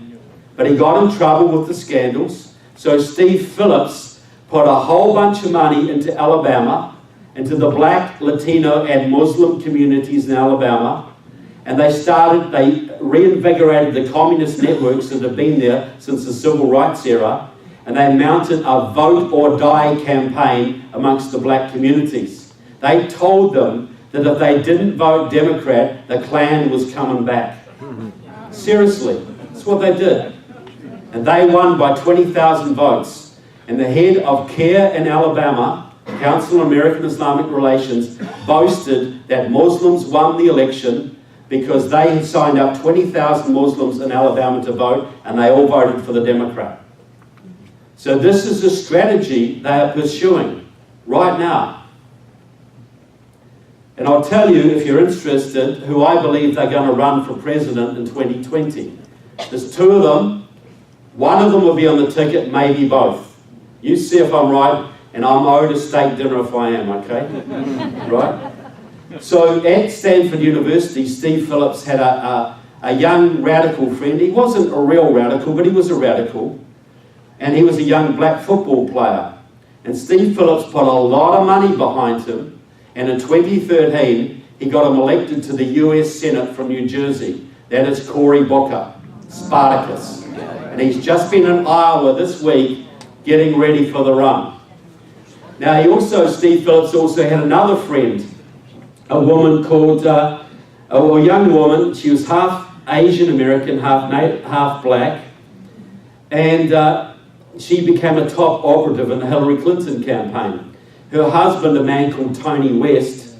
Speaker 3: But he got in trouble with the scandals. So Steve Phillips put a whole bunch of money into Alabama, into the black, Latino, and Muslim communities in Alabama. And they reinvigorated the communist networks that have been there since the civil rights era. And they mounted a vote or die campaign amongst the black communities. They told them that if they didn't vote Democrat, the Klan was coming back. Seriously. That's what they did. And they won by 20,000 votes. And the head of CARE in Alabama, Council on American Islamic Relations, boasted that Muslims won the election because they had signed up 20,000 Muslims in Alabama to vote, and they all voted for the Democrat. So this is a strategy they are pursuing right now. And I'll tell you, if you're interested, who I believe they're going to run for president in 2020. There's two of them. One of them will be on the ticket, maybe both. You see if I'm right, and I'm owed a steak dinner if I am, okay? Right? So at Stanford University, Steve Phillips had a young radical friend. He wasn't a real radical, but he was a radical. And he was a young black football player. And Steve Phillips put a lot of money behind him. And in 2013, he got him elected to the US Senate from New Jersey. That is Cory Booker, Spartacus. And he's just been in Iowa this week getting ready for the run. Now, Steve Phillips also had another friend, a woman called, a young woman. She was half Asian American, half black. And she became a top operative in the Hillary Clinton campaign. Her husband, a man called Tony West,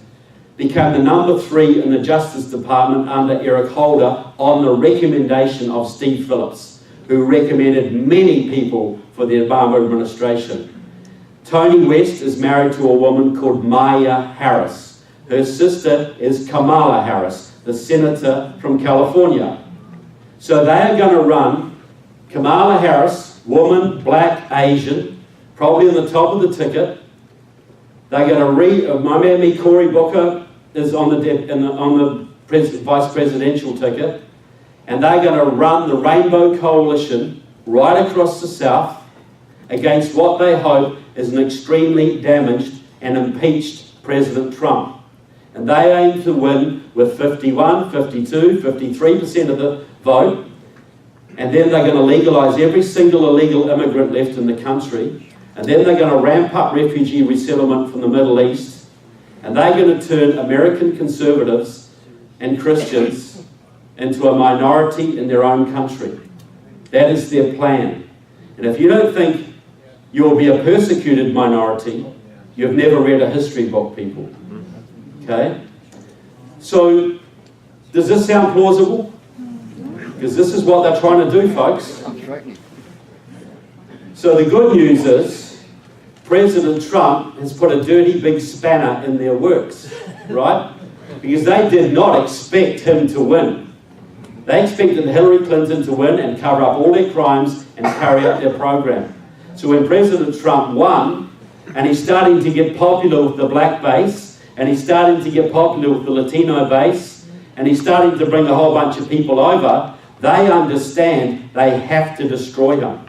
Speaker 3: became the number 3 in the Justice Department under Eric Holder on the recommendation of Steve Phillips, who recommended many people for the Obama administration. Tony West is married to a woman called Maya Harris. Her sister is Kamala Harris, the senator from California. So they are going to run Kamala Harris, woman, black, Asian, probably on the top of the ticket. They're going to my man, Cory Booker, is on the vice presidential ticket, and they're going to run the Rainbow Coalition right across the South against what they hope is an extremely damaged and impeached President Trump. And they aim to win with 51, 52, 53% of the vote, and then they're going to legalize every single illegal immigrant left in the country. And then they're going to ramp up refugee resettlement from the Middle East. And they're going to turn American conservatives and Christians into a minority in their own country. That is their plan. And if you don't think you'll be a persecuted minority, you've never read a history book, people. Okay? So, does this sound plausible? Because this is what they're trying to do, folks. So the good news is, President Trump has put a dirty big spanner in their works, right? Because they did not expect him to win. They expected Hillary Clinton to win and cover up all their crimes and carry out their program. So when President Trump won, and he's starting to get popular with the black base, and he's starting to get popular with the Latino base, and he's starting to bring a whole bunch of people over, they understand they have to destroy him.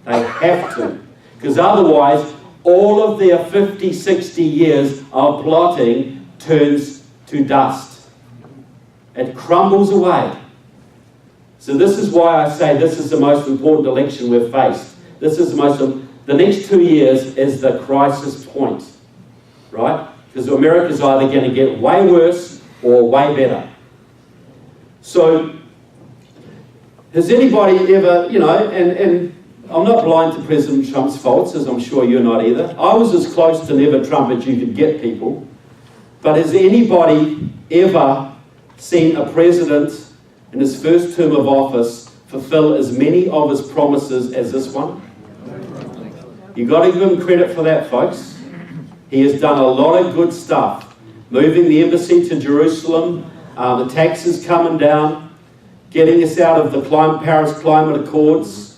Speaker 3: They have to. Because otherwise, all of their 50, 60 years of plotting turns to dust. It crumbles away. So this is why I say this is the most important election we've faced. This is the next 2 years is the crisis point, right? Because America's either going to get way worse or way better. So, has anybody ever, and I'm not blind to President Trump's faults, as I'm sure you're not either. I was as close to never Trump as you could get, people. But has anybody ever seen a president in his first term of office fulfill as many of his promises as this one? You've got to give him credit for that, folks. He has done a lot of good stuff. Moving the embassy to Jerusalem, the taxes coming down, getting us out of the Paris Climate Accords,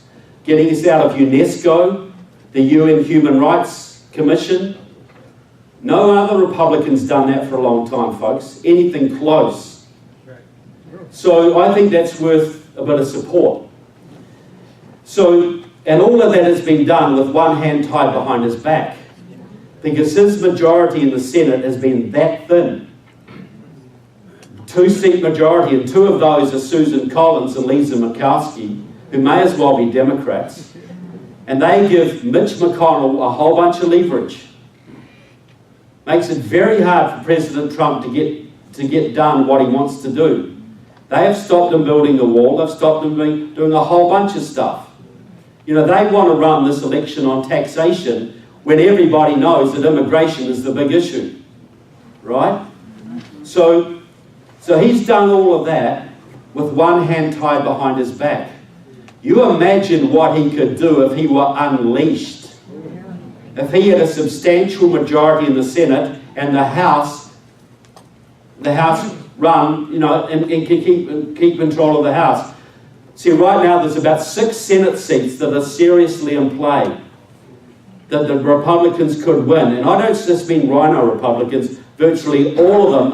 Speaker 3: getting us out of UNESCO, the UN Human Rights Commission. No other Republican's done that for a long time, folks. Anything close. So I think that's worth a bit of support. So, and all of that has been done with one hand tied behind his back. Because his majority in the Senate has been that thin. 2-seat majority, and 2 of those are Susan Collins and Lisa Murkowski, who may as well be Democrats, and they give Mitch McConnell a whole bunch of leverage. Makes it very hard for President Trump to get done what he wants to do. They have stopped them building the wall. They've stopped them doing a whole bunch of stuff. You know, they want to run this election on taxation when everybody knows that immigration is the big issue, right? So he's done all of that with one hand tied behind his back. You imagine what he could do if he were unleashed. If he had a substantial majority in the Senate and the House run, you know, and keep control of the House. See, right now there's about 6 Senate seats that are seriously in play that the Republicans could win. And I don't just mean Rhino Republicans. Virtually all of them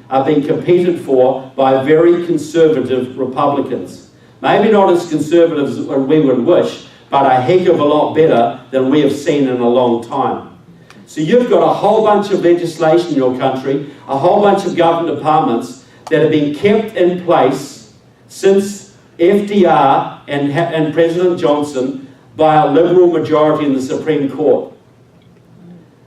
Speaker 3: are being competed for by very conservative Republicans. Maybe not as conservative as we would wish, but a heck of a lot better than we have seen in a long time. So you've got a whole bunch of legislation in your country, a whole bunch of government departments that have been kept in place since FDR and President Johnson by a Liberal majority in the Supreme Court.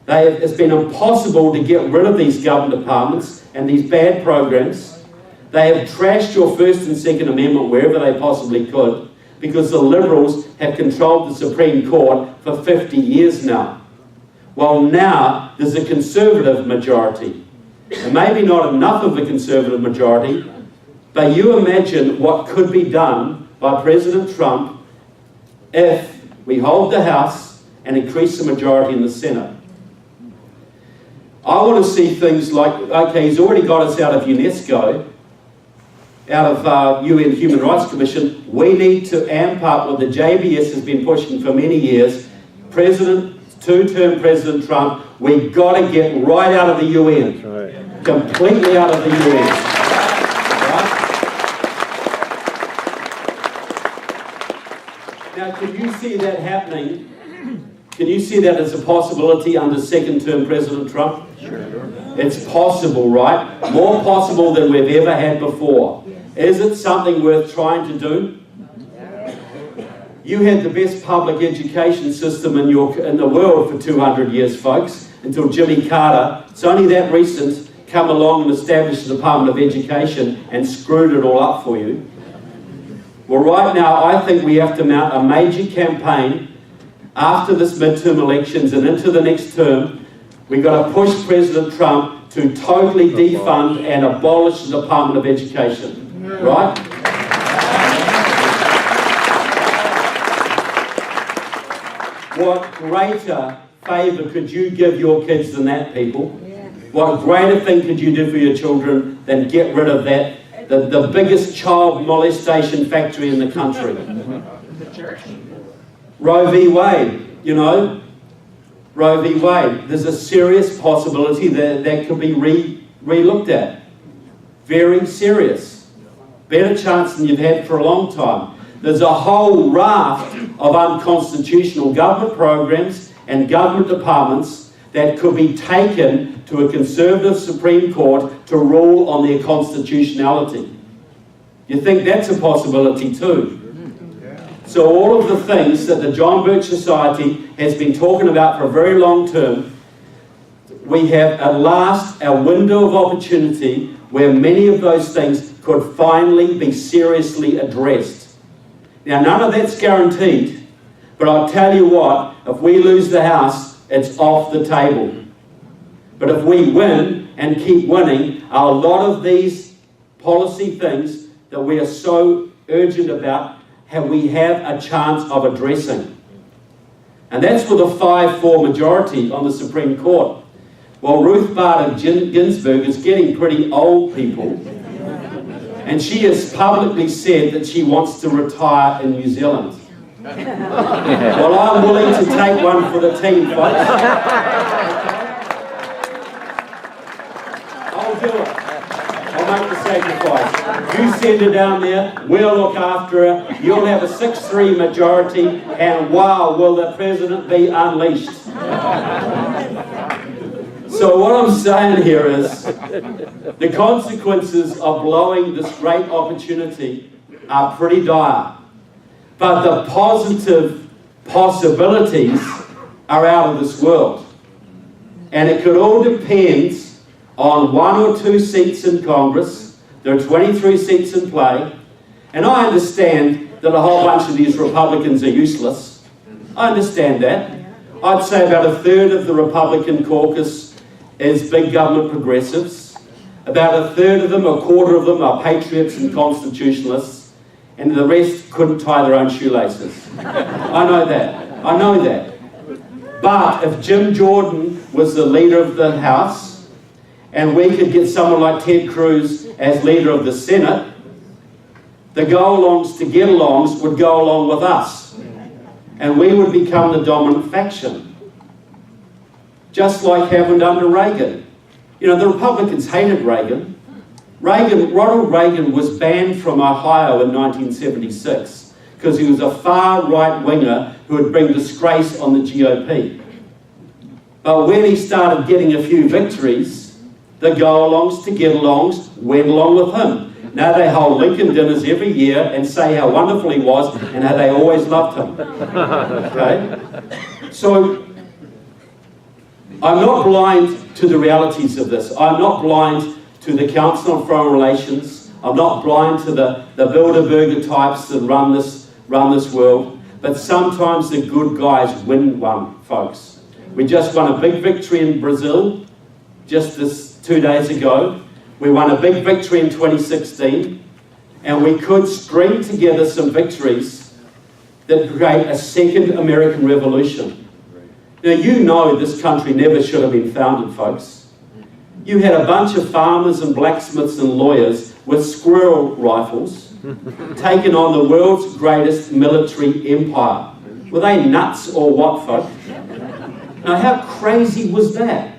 Speaker 3: It's been impossible to get rid of these government departments and these bad programs. They have trashed your First and Second Amendment wherever they possibly could, because the Liberals have controlled the Supreme Court for 50 years now. Well, now there's a Conservative majority. And maybe not enough of a Conservative majority, but you imagine what could be done by President Trump if we hold the House and increase the majority in the Senate. I want to see things like, okay, he's already got us out of UNESCO, out of UN Human Rights Commission. We need to amp up what the JBS has been pushing for many years. Two-term President Trump, we've got to get right out of the UN.
Speaker 4: That's right.
Speaker 3: Completely out of the UN. Right? Now, can you see that happening? Can you see that as a possibility under second-term President Trump?
Speaker 4: Sure.
Speaker 3: It's possible, right? More possible than we've ever had before. Is it something worth trying to do? You had the best public education system in the world for 200 years, folks, until Jimmy Carter. It's only that recent come along and established the Department of Education and screwed it all up for you. Well, right now, I think we have to mount a major campaign after this midterm elections and into the next term. We've got to push President Trump to totally defund and abolish the Department of Education, right? What greater favour could you give your kids than that, people? What greater thing could you do for your children than get rid of that, the biggest child molestation factory in the country? Roe v. Wade, you know, Roe v. Wade. There's a serious possibility that could be re-looked at. Very serious. Better chance than you've had for a long time. There's a whole raft of unconstitutional government programs and government departments that could be taken to a Conservative Supreme Court to rule on their constitutionality. You think that's a possibility too? So all of the things that the John Birch Society has been talking about for a very long term, we have at last our window of opportunity where many of those things could finally be seriously addressed. Now, none of that's guaranteed, but I'll tell you what, if we lose the House, it's off the table. But if we win and keep winning, a lot of these policy things that we are so urgent about, we have a chance of addressing. And that's with a 5-4 majority on the Supreme Court. Well, Ruth Bader Ginsburg is getting pretty old, people. And she has publicly said that she wants to retire in New Zealand. Well, I'm willing to take one for the team, folks. I'll do it. I'll make the sacrifice. You send her down there, we'll look after her, you'll have a 6-3 majority, and wow, will the president be unleashed. So what I'm saying here is, the consequences of blowing this great opportunity are pretty dire. But the positive possibilities are out of this world. And it could all depend on 1 or 2 seats in Congress, There are 23 seats in play, and I understand that a whole bunch of these Republicans are useless. I understand that. I'd say about a third of the Republican caucus is big government progressives. About a third of them, a quarter of them are patriots and constitutionalists, and the rest couldn't tie their own shoelaces. I know that. I know that. But if Jim Jordan was the leader of the House, and we could get someone like Ted Cruz as leader of the Senate, the go-alongs to get-alongs would go along with us. And we would become the dominant faction. Just like happened under Reagan. You know, the Republicans hated Reagan. Ronald Reagan was banned from Ohio in 1976 because he was a far right-winger who would bring disgrace on the GOP. But when he started getting a few victories, the go-alongs to get-alongs went along with him. Now they hold Lincoln dinners every year and say how wonderful he was and how they always loved him. Okay? So, I'm not blind to the realities of this. I'm not blind to the Council on Foreign Relations. I'm not blind to the Bilderberger types that run this world. But sometimes the good guys win one, folks. We just won a big victory in Brazil just 2 days ago. We won a big victory in 2016, and we could string together some victories that create a second American Revolution. Now, you know this country never should have been founded, folks. You had a bunch of farmers and blacksmiths and lawyers with squirrel rifles taking on the world's greatest military empire. Were they nuts or what, folks? Now, how crazy was that?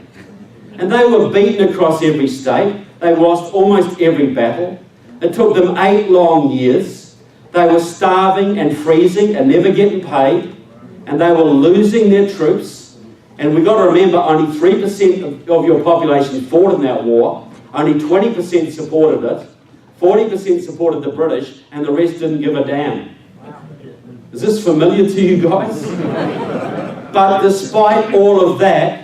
Speaker 3: And they were beaten across every state. They lost almost every battle. It took them 8 long years. They were starving and freezing and never getting paid. And they were losing their troops. And we've got to remember, only 3% of your population fought in that war. Only 20% supported it. 40% supported the British, and the rest didn't give a damn. Is this familiar to you guys? But despite all of that,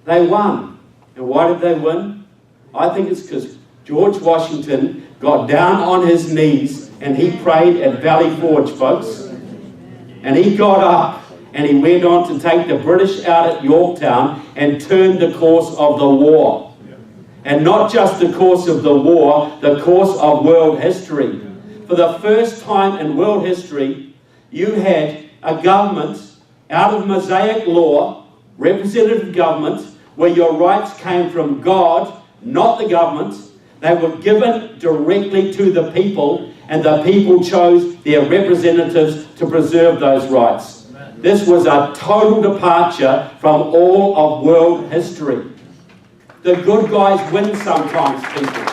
Speaker 3: they won. And why did they win? I think it's because George Washington got down on his knees and he prayed at Valley Forge, folks. And he got up and he went on to take the British out at Yorktown and turned the course of the war. And not just the course of the war, the course of world history. For the first time in world history, you had a government out of Mosaic law, representative government, where your rights came from God, not the government. They were given directly to the people, and the people chose their representatives to preserve those rights. This was a total departure from all of world history. The good guys win sometimes, people.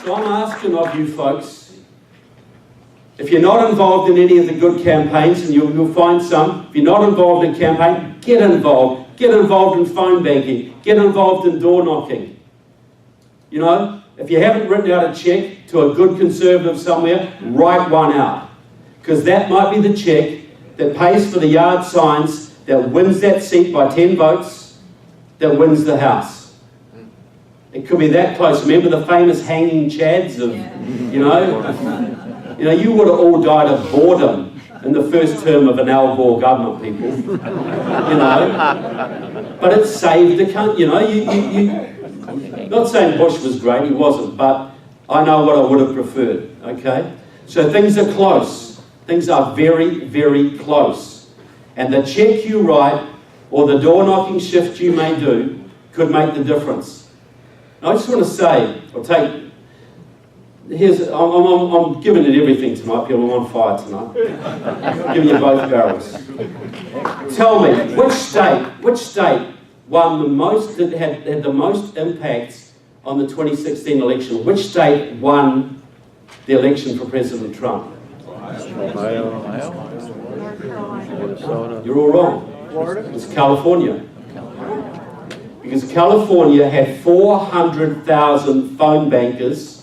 Speaker 3: So I'm asking of you folks, if you're not involved in any of the good campaigns, and you'll find some, if you're not involved in campaign, get involved. Get involved in phone banking. Get involved in door knocking. You know, if you haven't written out a check to a good conservative somewhere, write one out. Because that might be the check that pays for the yard signs, that wins that seat by 10 votes, that wins the House. It could be that close. Remember the famous hanging chads of, you know, you would have all died of boredom in the first term of an Al Gore government, people. But it saved the country. Not saying Bush was great, he wasn't, but I know what I would have preferred, okay? So things are close. Things are very, very close. And the check you write or the door-knocking shift you may do could make the difference. And I just want to say, I'm giving it everything tonight, people. I'm on fire tonight. I'm giving you both barrels. Tell me, which state won the most, that had the most impact on the 2016 election? Which state won the election for President Trump? You're all wrong. It's California. Because California had 400,000 phone bankers,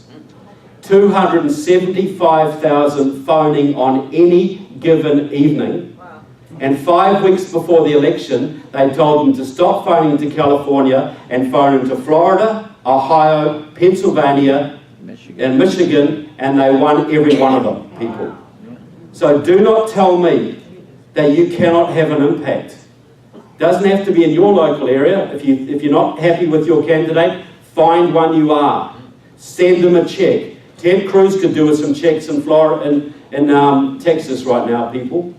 Speaker 3: 275,000 phoning on any given evening, And 5 weeks before the election, they told them to stop phoning to California and phone into Florida, Ohio, Pennsylvania, and Michigan, and they won every one of them, people. So do not tell me that you cannot have an impact. Doesn't have to be in your local area. If you're not happy with your candidate, find one you are. Send them a check. Ted Cruz could do with some checks in Florida, in Texas right now, people.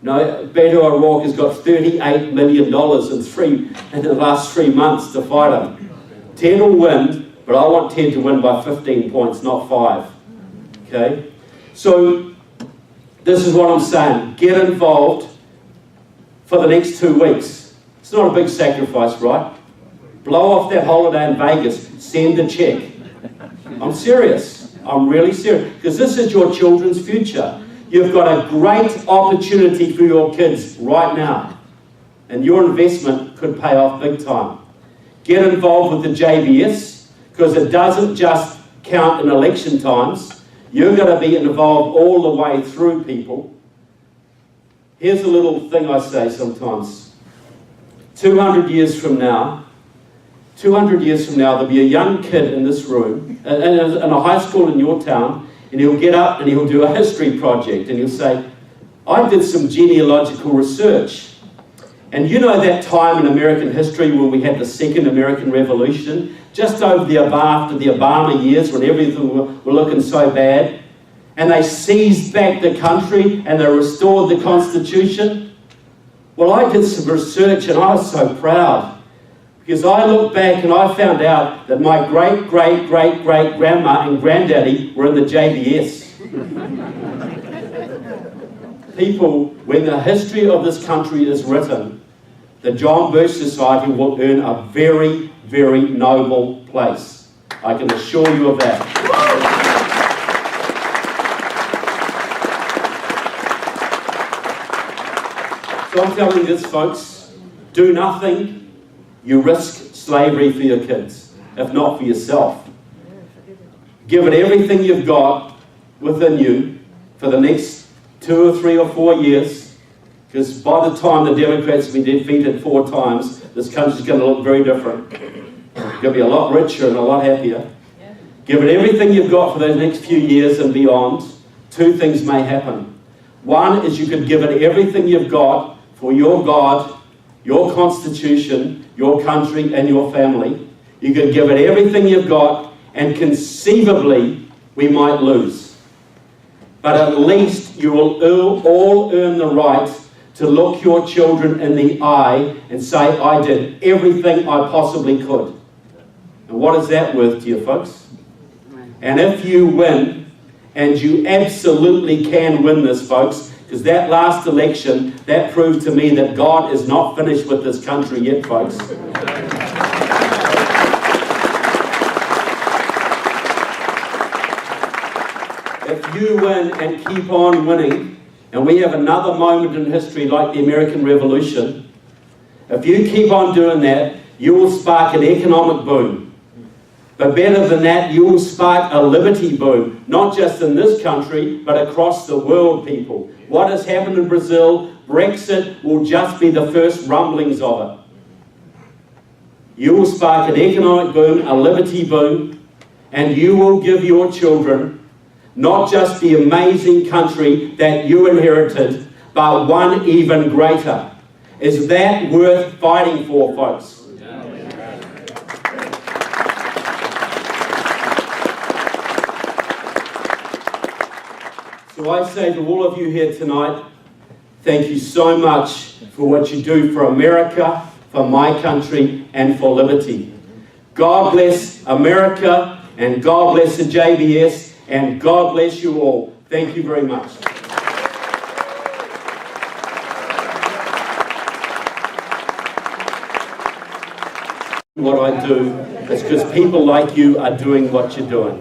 Speaker 3: No, Beto O'Rourke has got $38 million in the last 3 months to fight him. Ted will win, but I want Ted to win by 15 points, not 5. Okay? So, this is what I'm saying. Get involved for the next 2 weeks. It's not a big sacrifice, right? Blow off that holiday in Vegas. Send a check. I'm serious. I'm really serious. Because this is your children's future. You've got a great opportunity for your kids right now. And your investment could pay off big time. Get involved with the JBS, because it doesn't just count in election times. You're going to be involved all the way through, people. Here's a little thing I say sometimes. 200 years from now, there'll be a young kid in this room, in a high school in your town, and he'll get up and he'll do a history project, and he'll say, I did some genealogical research. And you know that time in American history when we had the Second American Revolution, just after the Obama years when everything were looking so bad, and they seized back the country and they restored the Constitution? Well, I did some research and I was so proud, because I looked back and I found out that my great-great-great-great-grandma and granddaddy were in the JBS. People, when the history of this country is written, the John Birch Society will earn a very, very noble place. I can assure you of that. So I'm telling you this, folks, do nothing. You risk slavery for your kids, if not for yourself. Give it everything you've got within you for the next 2 or 3 or 4 years, because by the time the Democrats have been defeated 4 times, this country's going to look very different. You're going to be a lot richer and a lot happier. Give it everything you've got for those next few years and beyond. 2 things may happen. One is you could give it everything you've got for your God, your Constitution, your country, and your family. You could give it everything you've got, and conceivably, we might lose. But at least you will all earn the right to look your children in the eye and say, I did everything I possibly could. And what is that worth to you, folks? And if you win, and you absolutely can win this, folks, because that last election, that proved to me that God is not finished with this country yet, folks. If you win and keep on winning, and we have another moment in history like the American Revolution, if you keep on doing that, you will spark an economic boom. But better than that, you will spark a liberty boom, not just in this country, but across the world, people. What has happened in Brazil, Brexit will just be the first rumblings of it. You will spark an economic boom, a liberty boom, and you will give your children not just the amazing country that you inherited, but one even greater. Is that worth fighting for, folks? So I say to all of you here tonight, thank you so much for what you do for America, for my country, and for liberty. God bless America, and God bless the JBS, and God bless you all. Thank you very much. What I do is because people like you are doing what you're doing.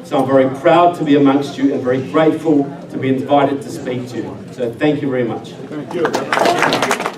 Speaker 3: So I'm very proud to be amongst you and very grateful to be invited to speak to you. So thank you very much.
Speaker 5: Thank you.